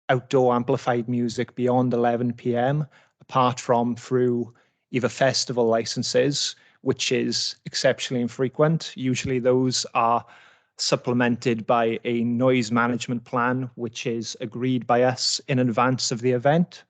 outdoor amplified music beyond 11 p.m. apart from through either festival licenses, which is exceptionally infrequent. Usually those are supplemented by a noise management plan, which is agreed by us in advance of the event.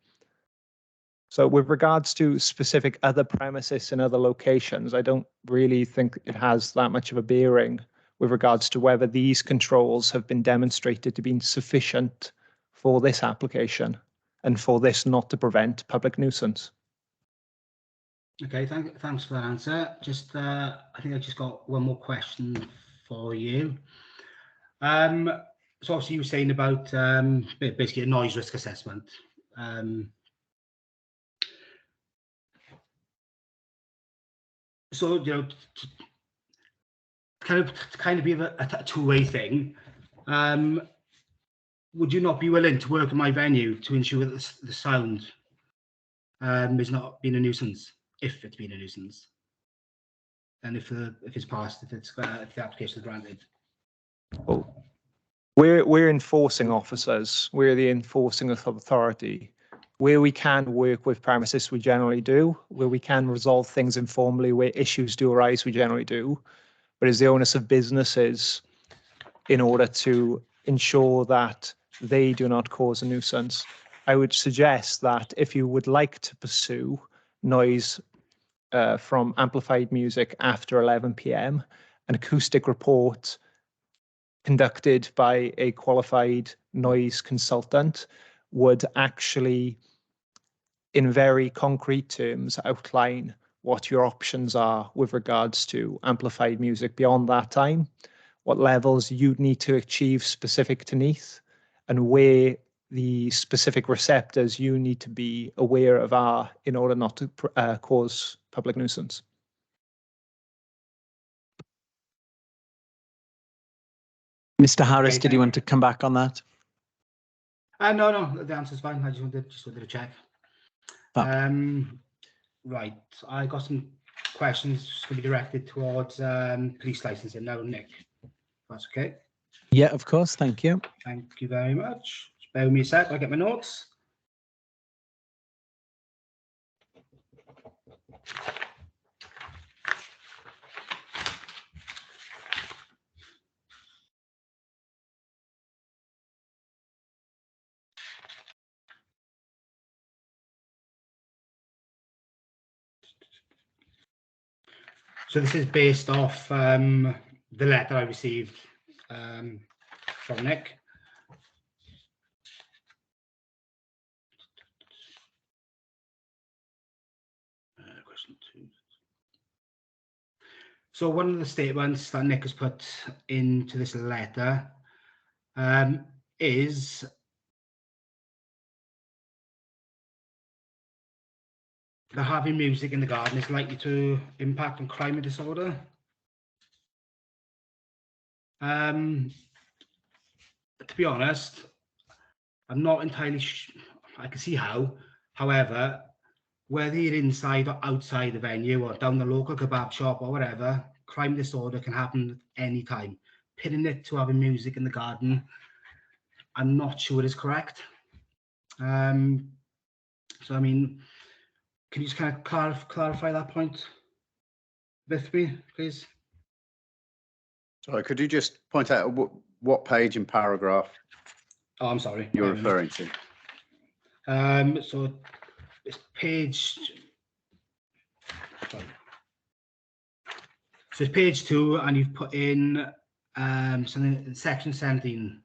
So with regards to specific other premises in other locations, I don't really think it has that much of a bearing with regards to whether these controls have been demonstrated to be sufficient for this application and for this not to prevent public nuisance. Okay, thanks for that answer. Just, I think I just got one more question for you. So obviously you were saying about basically a noise risk assessment. So, you know, to kind of be a two-way thing, would you not be willing to work in my venue to ensure that the sound is not being a nuisance, if it's been a nuisance, and if it's passed, if the application is granted? Well, we're enforcing officers. We're the enforcing authority. Where we can work with premises, we generally do. Where we can resolve things informally, where issues do arise, we generally do. But it's the onus of businesses in order to ensure that they do not cause a nuisance. I would suggest that if you would like to pursue noise from amplified music after 11 p.m., an acoustic report conducted by a qualified noise consultant would actually, in very concrete terms, outline what your options are with regards to amplified music beyond that time, what levels you'd need to achieve specific to Neath, and where the specific receptors you need to be aware of are in order not to cause public nuisance. Mr. Harris, did you want to come back on that? No, the answer's fine. I just wanted to check. Fab. Right, I got some questions to be directed towards police licensing now, Nick. That's okay. Yeah, of course. Thank you. Thank you very much. Just bear with me a sec. I'll get my notes. So this is based off the letter I received from Nick. Question 2. So one of the statements that Nick has put into this letter is that having music in the garden is likely to impact on crime and disorder. To be honest, I'm not entirely I can see how. However, whether you're inside or outside the venue or down the local kebab shop or whatever, crime disorder can happen at any time. Pinning it to having music in the garden, I'm not sure is correct. So, I mean, can you just kind of clarify that point with me, please? Sorry, could you just point out what page and paragraph Oh, I'm sorry. you're referring to? So it's page. Sorry. So it's page 2, and you've put in something in section 17.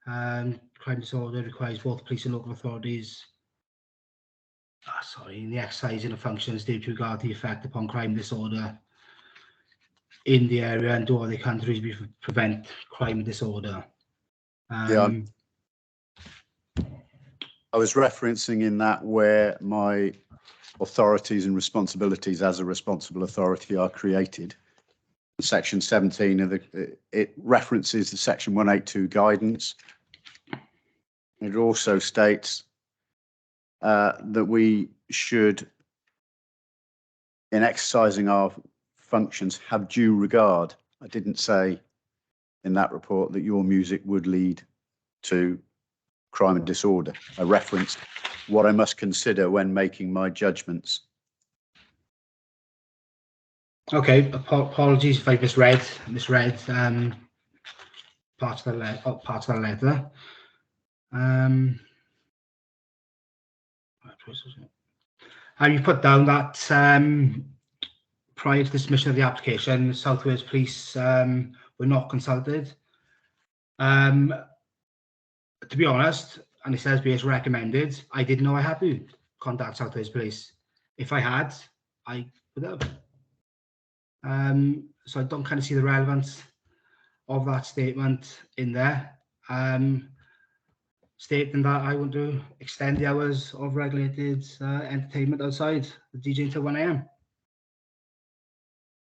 Crime disorder requires both police and local authorities. In the exercising of functions due to regard the effect upon crime disorder in the area and do all they can to reasonably prevent crime and disorder. Yeah, I was referencing in that where my authorities and responsibilities as a responsible authority are created. Section 17 of it references the section 182 guidance. It also states that we should, in exercising our functions, have due regard. I didn't say in that report that your music would lead to crime and disorder. I referenced what I must consider when making my judgments. Okay, apologies if I misread part of the letter. You put down that prior to the submission of the application, the South Wales Police were not consulted. To be honest, and it says BS recommended, I didn't know I had to contact South Wales Police. If I had, I would have. So I don't kind of see the relevance of that statement in there. Stating that I want to extend the hours of regulated entertainment outside the DJ until 1 a.m.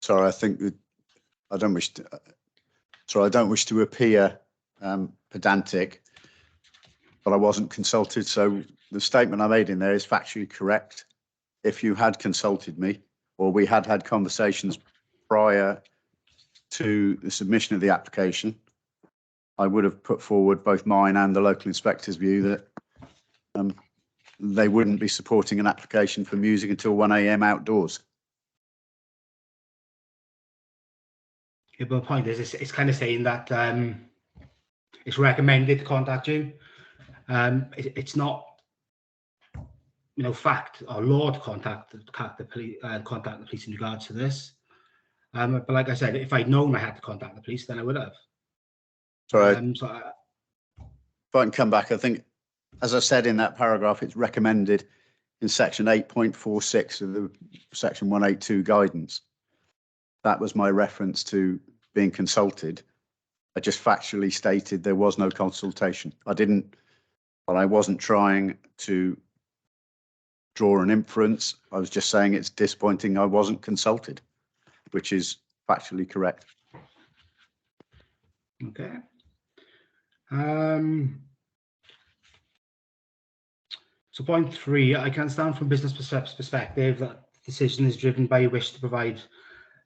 Sorry, I think that I don't wish to appear pedantic, but I wasn't consulted. So the statement I made in there is factually correct. If you had consulted me, or we had had conversations prior to the submission of the application, I would have put forward both mine and the local inspector's view that they wouldn't be supporting an application for music until 1 a.m. outdoors. Yeah, but the point is, it's kind of saying that it's recommended to contact you. It's not, fact or law to contact the police in regards to this. But like I said, if I'd known I had to contact the police, then I would have. Sorry. If I can come back, I think, as I said in that paragraph, it's recommended in section 8.46 of the section 182 guidance. That was my reference to being consulted. I just factually stated there was no consultation. I wasn't trying to draw an inference. I was just saying it's disappointing I wasn't consulted, which is factually correct. Okay. So point 3, I can understand from business perspective that the decision is driven by a wish to provide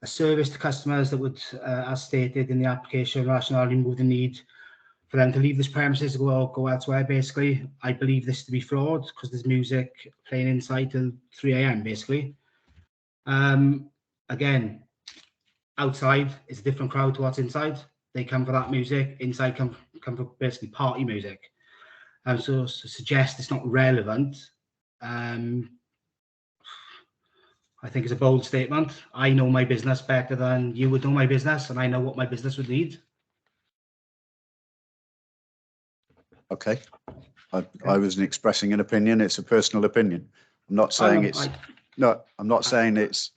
a service to customers that would, as stated in the application rationale, remove the need for them to leave this premises to go elsewhere. Basically, I believe this to be fraud because there's music playing inside till 3 a.m. basically. Again, outside is a different crowd to what's inside. They come for that music. Inside come for basically party music. So to suggest it's not relevant, I think is a bold statement. I know my business better than you would know my business, and I know what my business would need. Okay. I wasn't expressing an opinion. It's a personal opinion. I'm not saying I'm not saying it's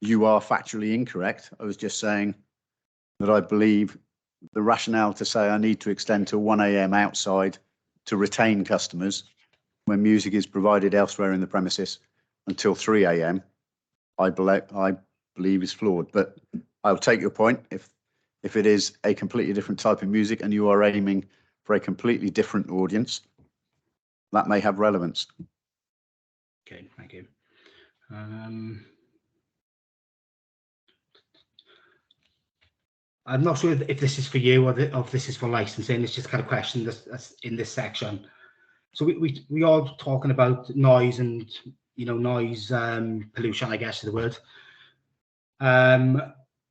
you are factually incorrect. I was just saying that I believe the rationale to say I need to extend to 1 a.m. outside to retain customers when music is provided elsewhere in the premises until 3 a.m. I believe is flawed. But I'll take your point. If it is a completely different type of music and you are aiming for a completely different audience, that may have relevance. Okay, thank you. I'm not sure if this is for you or if this is for licensing. It's just kind of question that's in this section. So we are talking about noise and noise pollution, I guess is the word.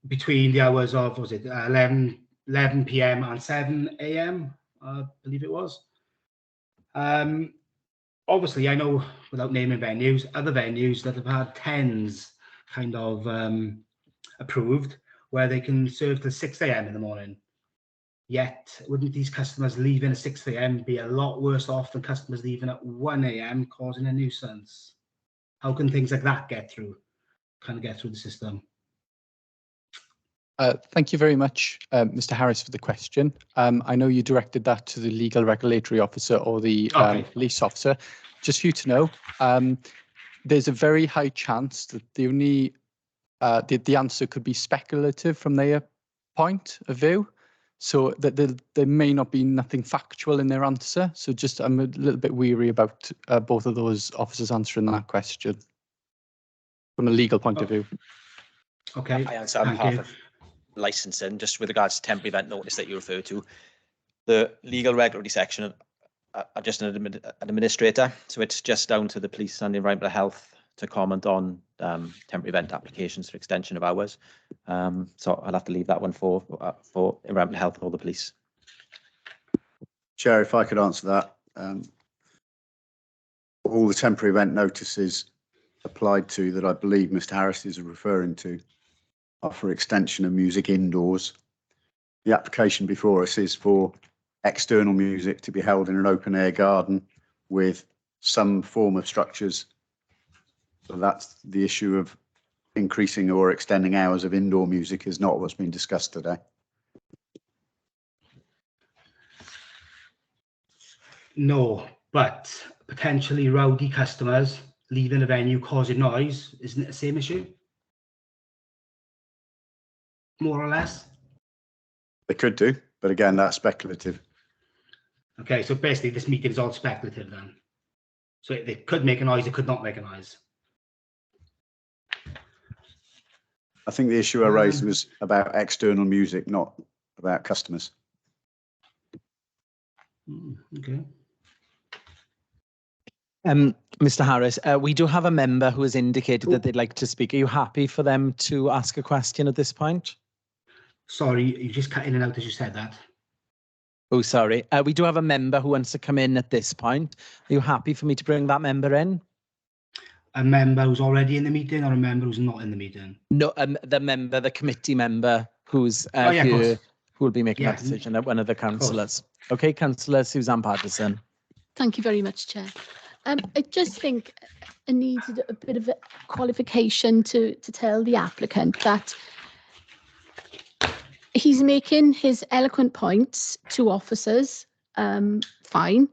Between the hours of 11 p.m. and 7 a.m. I believe it was. Obviously, I know without naming venues, other venues that have had 10s kind of approved where they can serve till 6 a.m. in the morning. Yet, wouldn't these customers leaving at 6 a.m. be a lot worse off than customers leaving at 1 a.m. causing a nuisance? How can things like that get through the system? Thank you very much, Mr. Harris, for the question. I know you directed that to the legal regulatory officer or the police officer. Just for you to know, there's a very high chance that the answer could be speculative from their point of view, so that there may not be nothing factual in their answer. So just I'm a little bit weary about both of those officers answering that question from a legal point of view. Okay, I answer on behalf of licensing, just with regards to temporary event notice that you refer to. The legal regulatory section are just an administrator, so it's just down to the police and environmental health to comment on temporary event applications for extension of hours. So I'll have to leave that one for environmental health or the police. Chair, if I could answer that. All the temporary event notices applied to that I believe Mr. Harris is referring to are for extension of music indoors. The application before us is for external music to be held in an open air garden with some form of structures. So that's the issue of increasing or extending hours of indoor music is not what's been discussed today. No, but potentially rowdy customers leaving a venue causing noise, isn't it the same issue? More or less? They could do, but again, that's speculative. Okay, so basically this meeting is all speculative then. So they could make a noise, they could not make a noise. I think the issue I raised was about external music, not about customers. Okay. Mr. Harris, we do have a member who has indicated that they'd like to speak. Are you happy for them to ask a question at this point? Sorry, you just cut in and out as you said that. Oh, sorry. We do have a member who wants to come in at this point. Are you happy for me to bring that member in? A member who's already in the meeting or a member who's not in the meeting? No, the committee member who's here, who will be making that decision, one of the councillors. Okay, Councillor Suzanne Patterson. Thank you very much, Chair. I just think I needed a bit of a qualification to tell the applicant that he's making his eloquent points to officers, fine,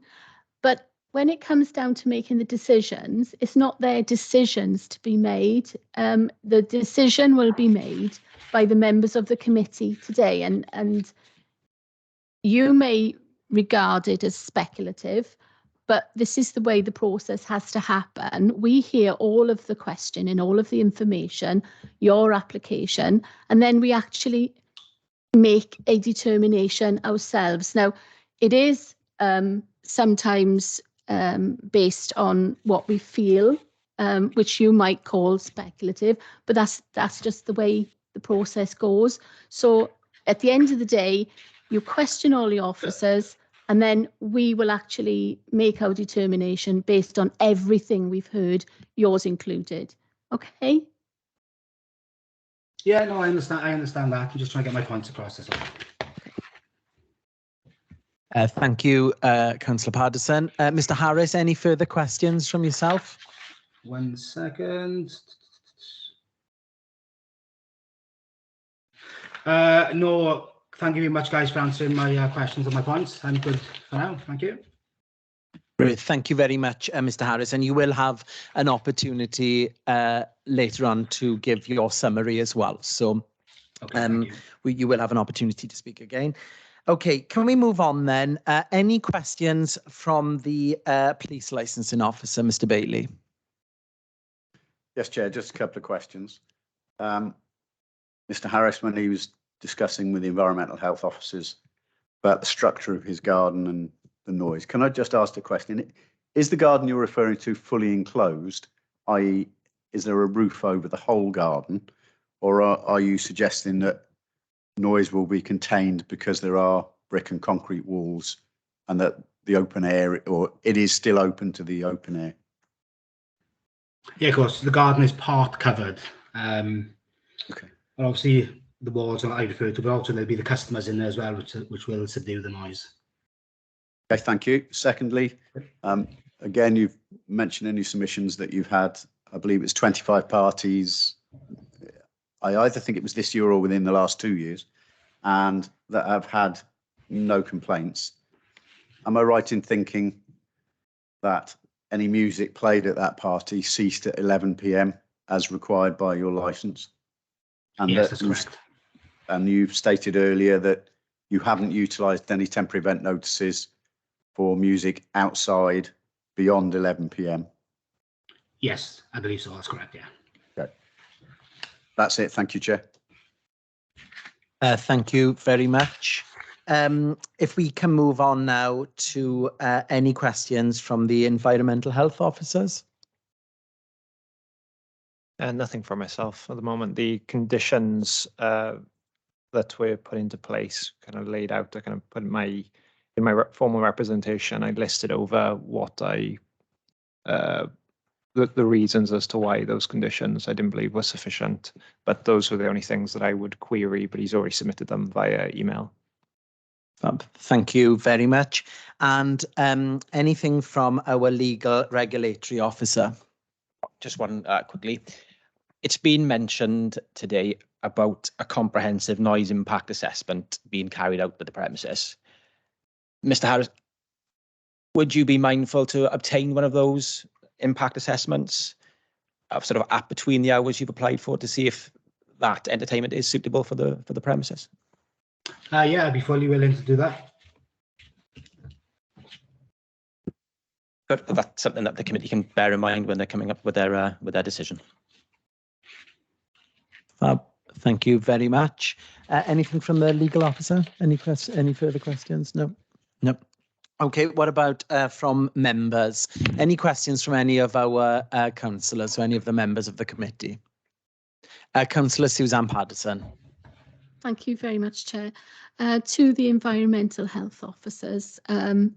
but when it comes down to making the decisions, it's not their decisions to be made. The decision will be made by the members of the committee today, and you may regard it as speculative, but this is the way the process has to happen. We hear all of the question and all of the information, your application, and then we actually make a determination ourselves. Now, it is sometimes based on what we feel, which you might call speculative, but that's just the way the process goes. So at the end of the day, you question all the officers, and then we will actually make our determination based on everything we've heard, yours included. Okay? Yeah, no, I understand that. I'm just trying to get my points across. Thank you, Councillor Paterson. Mr. Harris, any further questions from yourself? 1 second. No, thank you very much, guys, for answering my questions and my points. I'm good for now. Thank you. Great. Thank you very much, Mr. Harris. And you will have an opportunity later on to give your summary as well. So Okay, you will have an opportunity to speak again. Okay, can we move on then? Any questions from the police licensing officer, Mr. Bailey? Yes, Chair, just a couple of questions. Mr. Harris, when he was discussing with the environmental health officers about the structure of his garden and the noise, can I just ask the question? Is the garden you're referring to fully enclosed, i.e. is there a roof over the whole garden, or are you suggesting that noise will be contained because there are brick and concrete walls and that the open air, or it is still open to the open air? Yeah, of course, the garden is part covered. Okay. And obviously, the walls that I refer to, but also there'll be the customers in there as well, which will subdue the noise. Okay, thank you. Secondly, again, you've mentioned in your submissions that you've had, I believe it's 25 parties. I either think it was this year or within the last 2 years, and that have had no complaints. Am I right in thinking that any music played at that party ceased at 11 p.m. as required by your licence? And yes, that's correct. And you've stated earlier that you haven't utilised any temporary event notices for music outside beyond 11 p.m. Yes, I believe so. That's correct. Yeah. Okay. That's it. Thank you, Chair. Thank you very much. If we can move on now to any questions from the environmental health officers. Nothing for myself at the moment. The conditions that were put into place, kind of laid out, I kind of put in my formal representation. I listed over what the reasons as to why those conditions I didn't believe were sufficient, but those were the only things that I would query. But he's already submitted them via email. Thank you very much. And anything from our legal regulatory officer? Just one quickly. It's been mentioned today about a comprehensive noise impact assessment being carried out with the premises. Mr. Harris, would you be mindful to obtain one of those impact assessments sort of at between the hours you've applied for to see if that entertainment is suitable for the premises? Yeah, I'd be fully willing to do that. Good. That's something that the committee can bear in mind when they're coming up with their decision. Thank you very much. Anything from the legal officer? Any further questions? No. No. Okay. What about from members? Any questions from any of our councillors or any of the members of the committee? Councillor Suzanne Paterson. Thank you very much, Chair. To the environmental health officers, I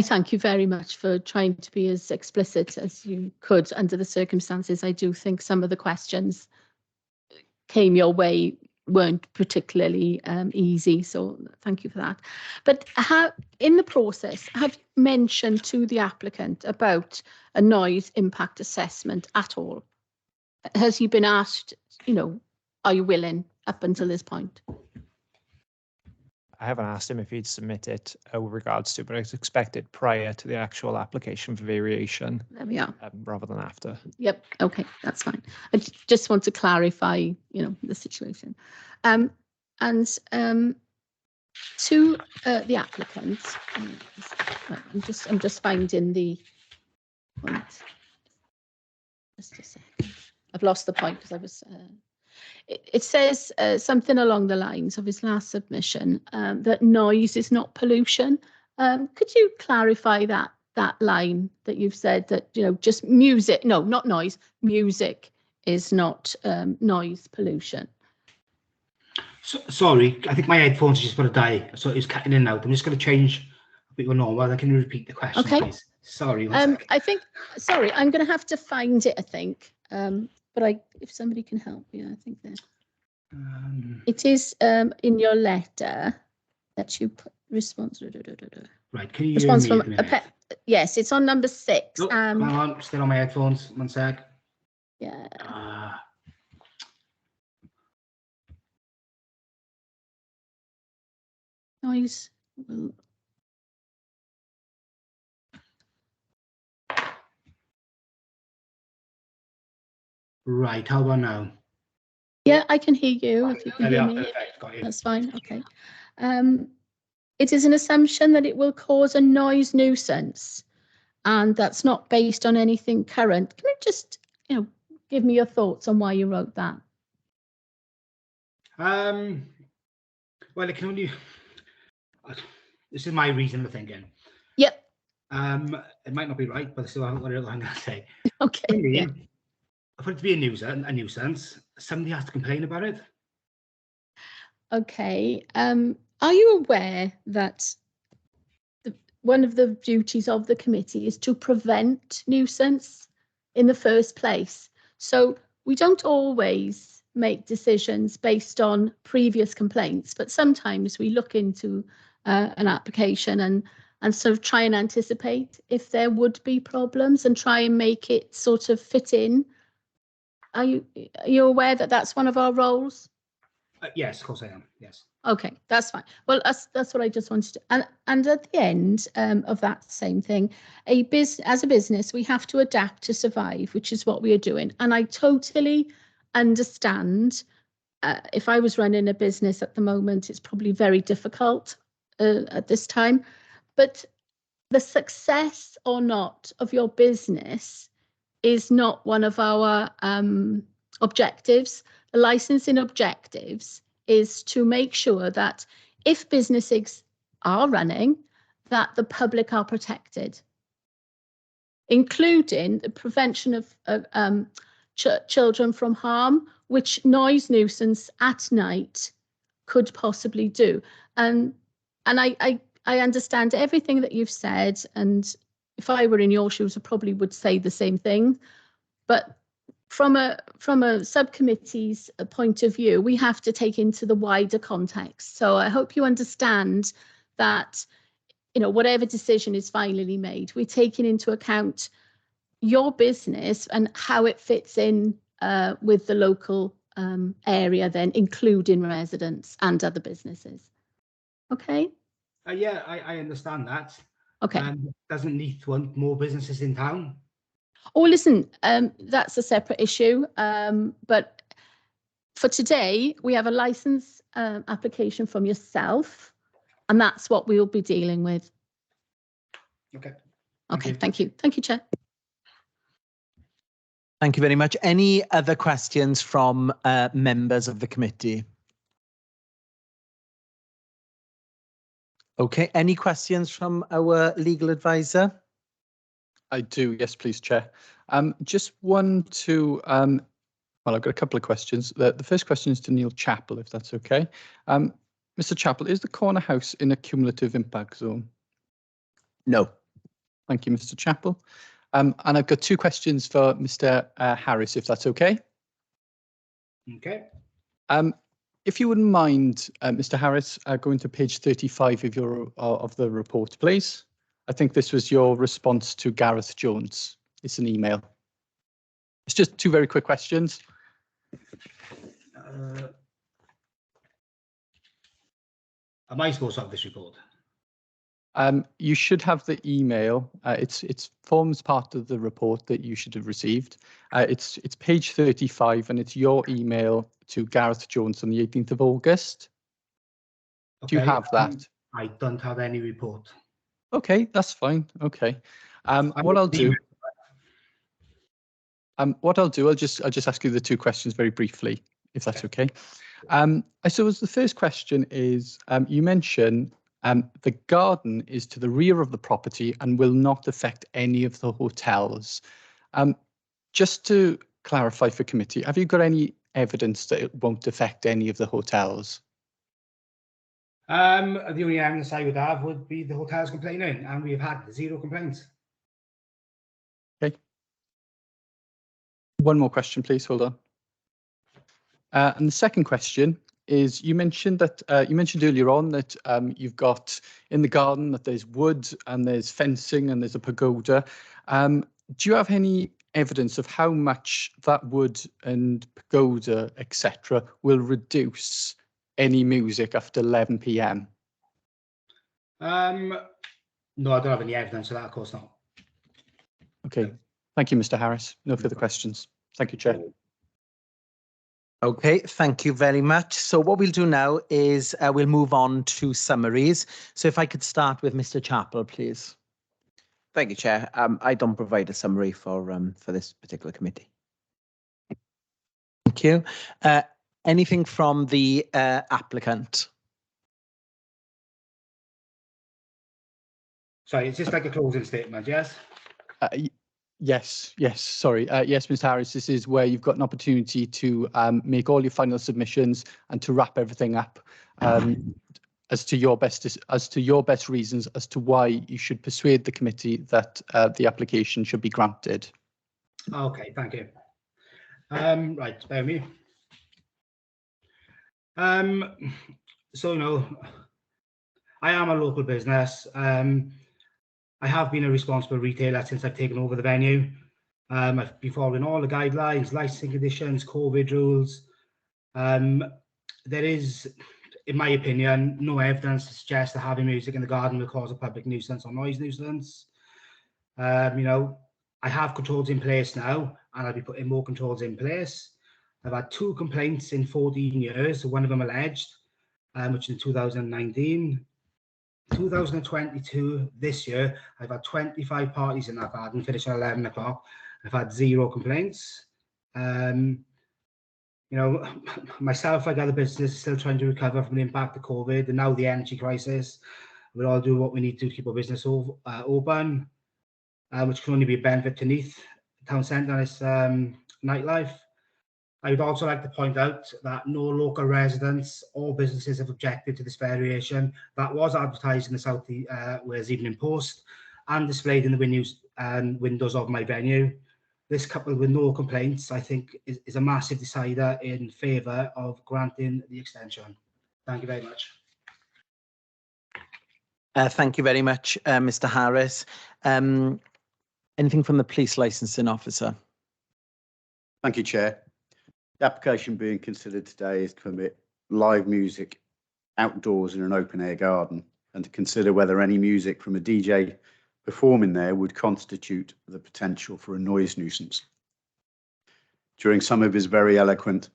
thank you very much for trying to be as explicit as you could under the circumstances. I do think some of the questions came your way weren't particularly easy, so thank you for that. But in the process, have you mentioned to the applicant about a noise impact assessment at all? Has he been asked, are you willing up until this point? I haven't asked him if he'd submit it with regards to, but I expect it prior to the actual application for variation. There we are. Rather than after. Yep. Okay, that's fine. I just want to clarify, the situation. to the applicant. Right, I'm just finding the point. Just a second. I've lost the point because I was. It says something along the lines of his last submission that noise is not pollution. Could you clarify that line that you've said that, you know, just music? No, not noise. Music is not noise pollution. Sorry, I think my headphones just got to die, so it's cutting in and out. I'm just going to change a bit normal. Can you repeat the question, Okay. please? Sorry. One sec. I think. Sorry, I'm going to have to find it. I think. But if somebody can help me, I think that it is in your letter that you put response. Right, can you Response hear me from at the minute? yes, it's on number 6. Oh, hang on, still on my headphones. One sec. Yeah. Noise. Right, how about now? Yeah, I can hear you. If you can hear me, Perfect, got you. that's fine. Okay. It is an assumption that it will cause a noise nuisance, and that's not based on anything current. Can you just, you know, give me your thoughts on why you wrote that? Well, it can only. This is my reason for thinking. Yep. It might not be right, but this is what I'm going to say. Okay. Yeah. For it to be a nuisance, somebody has to complain about it. Okay. Are you aware that one of the duties of the committee is to prevent nuisance in the first place? So we don't always make decisions based on previous complaints, but sometimes we look into an application and sort of try and anticipate if there would be problems and try and make it sort of fit in. Are you aware that that's one of our roles? Yes, of course I am. Yes. Okay, that's fine. Well, that's what I just wanted to. And at the end of that same thing, as a business, we have to adapt to survive, which is what we are doing. And I totally understand. If I was running a business at the moment, it's probably very difficult at this time. But the success or not of your business is not one of our objectives. The licensing objectives is to make sure that if businesses are running, that the public are protected, including the prevention of children from harm, which noise nuisance at night could possibly do. And I understand everything that you've said, and if I were in your shoes, I probably would say the same thing. But from a subcommittee's point of view, we have to take into the wider context. So I hope you understand that, you know, whatever decision is finally made, we're taking into account your business and how it fits in with the local area, then including residents and other businesses. Okay. Yeah, I understand that. Okay. Doesn't Neath want more businesses in town? Oh, listen, that's a separate issue. But for today, we have a license application from yourself, and that's what we'll be dealing with. Okay. Okay, thank you. Thank you, Chair. Thank you very much. Any other questions from members of the committee? Okay, any questions from our legal advisor? I do, yes, please, Chair. Just one to, well, I've got a couple of questions. The first question is to Neil Chappell, if that's okay. Mr. Chappell, is the corner house in a cumulative impact zone? No. Thank you, Mr. Chappell. And I've got two questions for Mr. Harris, if that's okay. Okay. If you wouldn't mind, Mr. Harris, going to page 35 of the report, please. I think this was your response to Gareth Jones. It's an email. It's just two very quick questions. Am I supposed to have this report? You should have the email. It forms part of the report that you should have received. It's page 35, and it's your email to Gareth Jones on the 18th of August. Do you have that? I don't have any report. Okay, that's fine. Okay. What I'll do, I'll just ask you the two questions very briefly, if that's okay. I suppose the first question is, you mentioned the garden is to the rear of the property and will not affect any of the hotels. Just to clarify for committee, have you got any evidence that it won't affect any of the hotels? The only evidence I would have would be the hotels complaining, and we've had 0 complaints. Okay. One more question, please. Hold on. And the second question is, you mentioned that you mentioned earlier on that you've got in the garden that there's wood and there's fencing and there's a pagoda. Do you have any evidence of how much that wood and pagoda, etc., will reduce any music after 11 p.m? No, I don't have any evidence of that, of course not. Okay. Thank you, Mr. Harris. No further questions. Thank you, Chair. Okay, thank you very much. So what we'll do now is we'll move on to summaries. So if I could start with Mr. Chappell, please. Thank you, Chair. I don't provide a summary for this particular committee. Thank you. Anything from the applicant? Sorry, it's just like a closing statement, yes? Yes, sorry. Yes, Mr. Harris, this is where you've got an opportunity to make all your final submissions and to wrap everything up as to your best reasons as to why you should persuade the committee that the application should be granted. Okay, thank you. Right, bear with me. So, you know, I am a local business. I have been a responsible retailer since I've taken over the venue. I've been following all the guidelines, licensing conditions, COVID rules. There is, in my opinion, no evidence to suggest that having music in the garden will cause a public nuisance or noise nuisance. You know, I have controls in place now, and I'll be putting more controls in place. I've had 2 complaints in 14 years, one of them alleged, which in 2019. 2022, this year, I've had 25 parties in that garden, finishing at 11 o'clock. I've had 0 complaints. You know, myself, like other businesses, still trying to recover from the impact of COVID and now the energy crisis. We'll all do what we need to keep our business open, which can only be a benefit to Neath town centre and its nightlife. I would also like to point out that no local residents or businesses have objected to this variation that was advertised in the South Wales Evening Post and displayed in the windows of my venue. This, coupled with no complaints, I think is a massive decider in favour of granting the extension. Thank you very much. Thank you very much, Mr. Harris. Anything from the police licensing officer? Thank you, Chair. The application being considered today is to permit live music outdoors in an open air garden and to consider whether any music from a DJ performing there would constitute the potential for a noise nuisance. During some of his very eloquent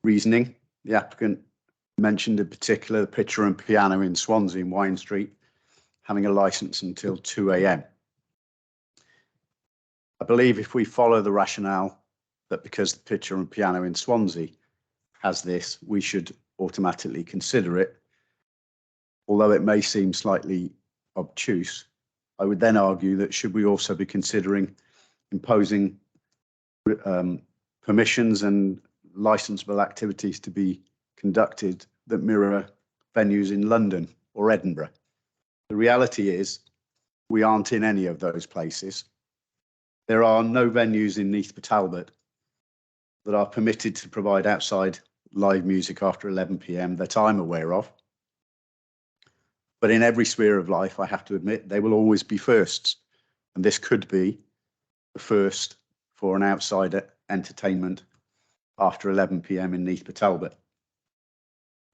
reasoning, the applicant mentioned in particular the Pitcher and Piano in Swansea in Wine Street having a licence until 2 a.m. I believe if we follow the rationale that because the Pitcher and Piano in Swansea has this, we should automatically consider it. Although it may seem slightly obtuse, I would then argue that should we also be considering imposing permissions and licensable activities to be conducted that mirror venues in London or Edinburgh. The reality is we aren't in any of those places. There are no venues in Neath or Talbot that are permitted to provide outside live music after 11 p.m. that I'm aware of. But in every sphere of life, I have to admit, they will always be firsts. And this could be the first for an outside entertainment after 11 p.m. in Neath or Talbot.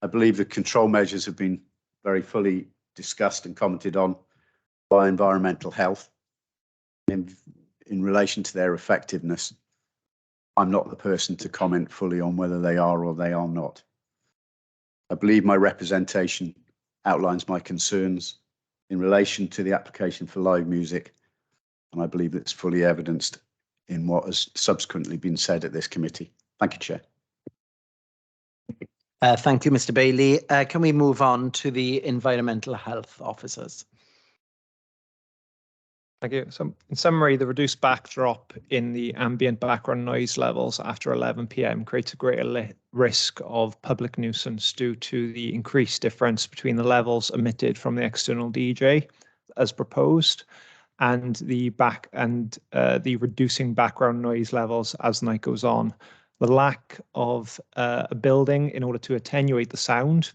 I believe the control measures have been very fully discussed and commented on by environmental health in relation to their effectiveness. I'm not the person to comment fully on whether they are or they are not. I believe my representation outlines my concerns in relation to the application for live music, and I believe that's fully evidenced in what has subsequently been said at this committee. Thank you, Chair. Thank you, Mr. Bailey. Can we move on to the environmental health officers? Thank you. So in summary, the reduced backdrop in the ambient background noise levels after 11 p.m. creates a greater risk of public nuisance due to the increased difference between the levels emitted from the external DJ as proposed and the reducing background noise as the night goes on. The lack of a building in order to attenuate the sound.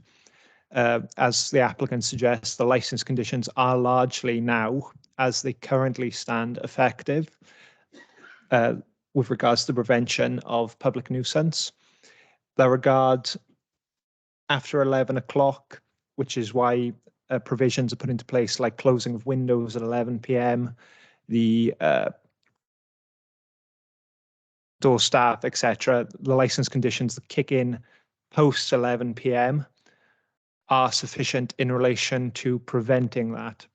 As the applicant suggests, the licence conditions are largely now, as they currently stand, effective with regards to the prevention of public nuisance. There regard after 11 o'clock, which is why provisions are put into place like closing of windows at 11 p.m, the door staff, etc. The licence conditions that kick in post 11 p.m. are sufficient in relation to preventing that.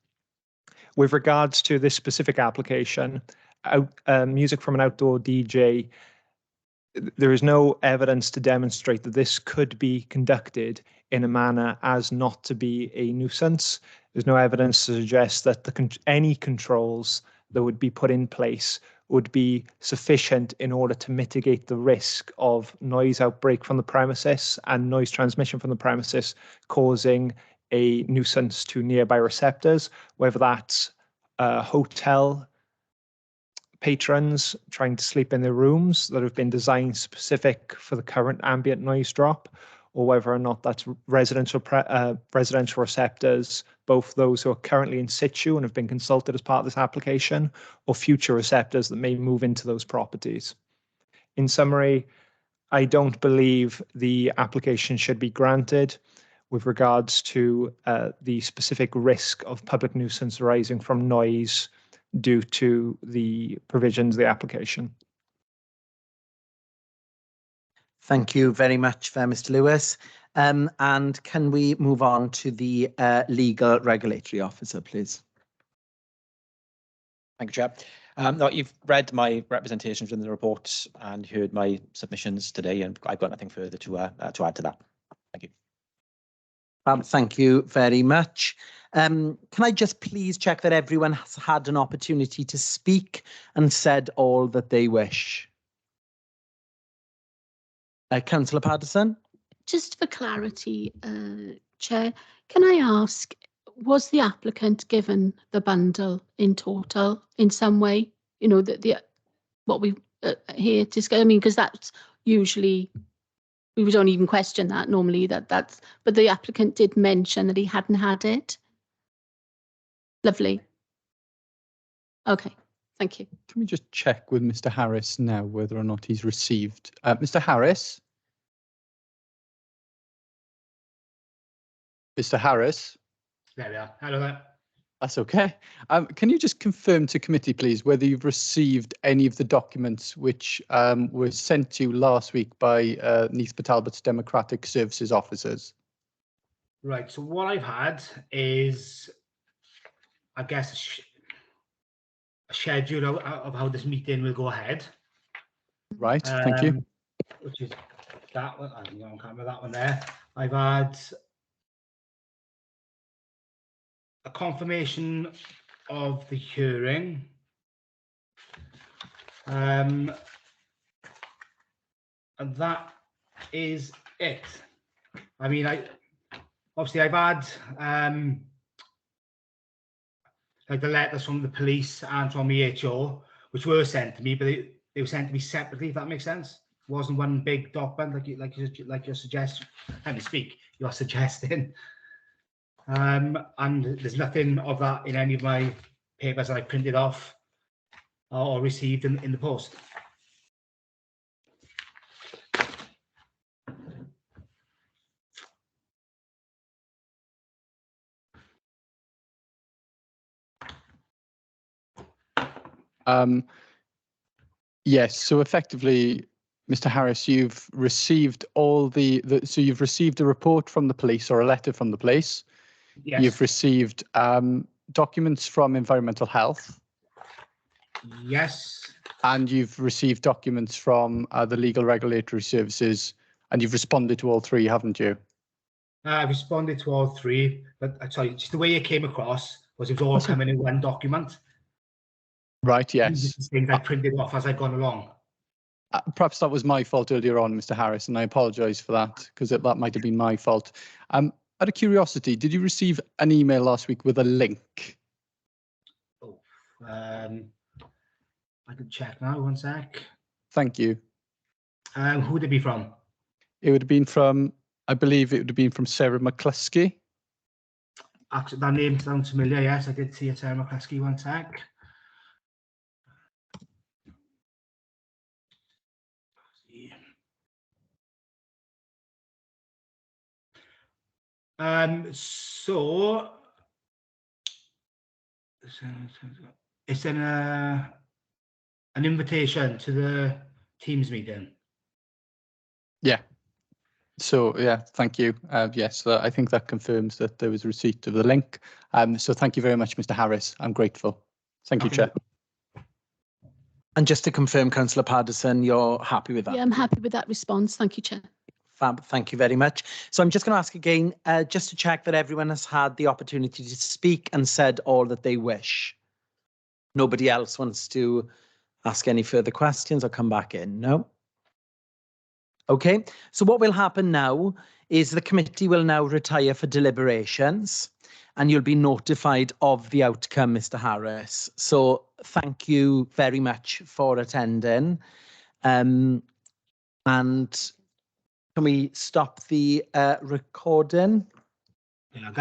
With regards to this specific application, music from an outdoor DJ, there is no evidence to demonstrate that this could be conducted in a manner as not to be a nuisance. There's no evidence to suggest that any controls that would be put in place would be sufficient in order to mitigate the risk of noise outbreak from the premises and noise transmission from the premises causing a nuisance to nearby receptors, whether that's hotel patrons trying to sleep in their rooms that have been designed specific for the current ambient noise drop, or whether or not that's residential receptors, both those who are currently in situ and have been consulted as part of this application, or future receptors that may move into those properties. In summary, I don't believe the application should be granted with regards to the specific risk of public nuisance arising from noise due to the provisions of the application. Thank you very much, Mr. Lewis. And can we move on to the legal regulatory officer, please? Thank you, Chair. No, you've read my representations in the report and heard my submissions today, and I've got nothing further to add to that. Thank you. Thank you very much. Can I just please check that everyone has had an opportunity to speak and said all that they wish? Councillor Paterson? Just for clarity, Chair, can I ask, was the applicant given the bundle in total in some way? You know, what we here to, I mean, because that's usually, we don't even question that normally, that's, but the applicant did mention that he hadn't had it. Lovely. Okay, thank you. Can we just check with Mr. Harris now whether or not he's received? Mr. Harris? Mr. Harris? There we are. Hello there. That's okay. Can you just confirm to committee, please, whether you've received any of the documents which were sent to you last week by Neath Talbot's Democratic Services officers? Right, so what I've had is, I guess, a schedule of how this meeting will go ahead. Right, thank you. Which is that one. I think on camera, that one there. I've had a confirmation of the hearing. And that is it. I mean, obviously I've had like the letters from the police and from EHO, which were sent to me, but they were sent to me separately, if that makes sense. It wasn't one big document like you're suggesting. Let me speak. You're suggesting. And there's nothing of that in any of my papers that I printed off or received in the post. Yes, so effectively, Mr. Harris, you've received all so you've received a report from the police or a letter from the police. Yes. You've received documents from Environmental Health, Yes. and you've received documents from the Legal Regulatory Services, and you've responded to all three, haven't you? I responded to all three, but sorry, just the way it came across was it was all coming in one document. Right, yes. Things I printed off as I'd gone along. Perhaps that was my fault earlier on, Mr. Harris, and I apologise for that, because that might have been my fault. Out of curiosity, did you receive an email last week with a link? Oh, I can check now, 1 sec. Thank you. Who would it be from? It would have been from, I believe it would have been from Sarah McCluskey. Actually, that name sounds familiar. Yes, I did see a Sarah McCluskey, 1 sec. So it's an invitation to the Teams meeting. Yeah. So, yeah, thank you. Yes, I think that confirms that there was a receipt of the link. So thank you very much, Mr. Harris. I'm grateful. Thank you, Chair. And just to confirm, Councillor Paterson, you're happy with that? Yeah, I'm happy with that response. Thank you, Chair. Fab, thank you very much. So I'm just going to ask again, just to check that everyone has had the opportunity to speak and said all that they wish. Nobody else wants to ask any further questions or come back in? No? Okay, so what will happen now is the committee will now retire for deliberations and you'll be notified of the outcome, Mr. Harris. So thank you very much for attending. And can we stop the recording? Yeah, guys.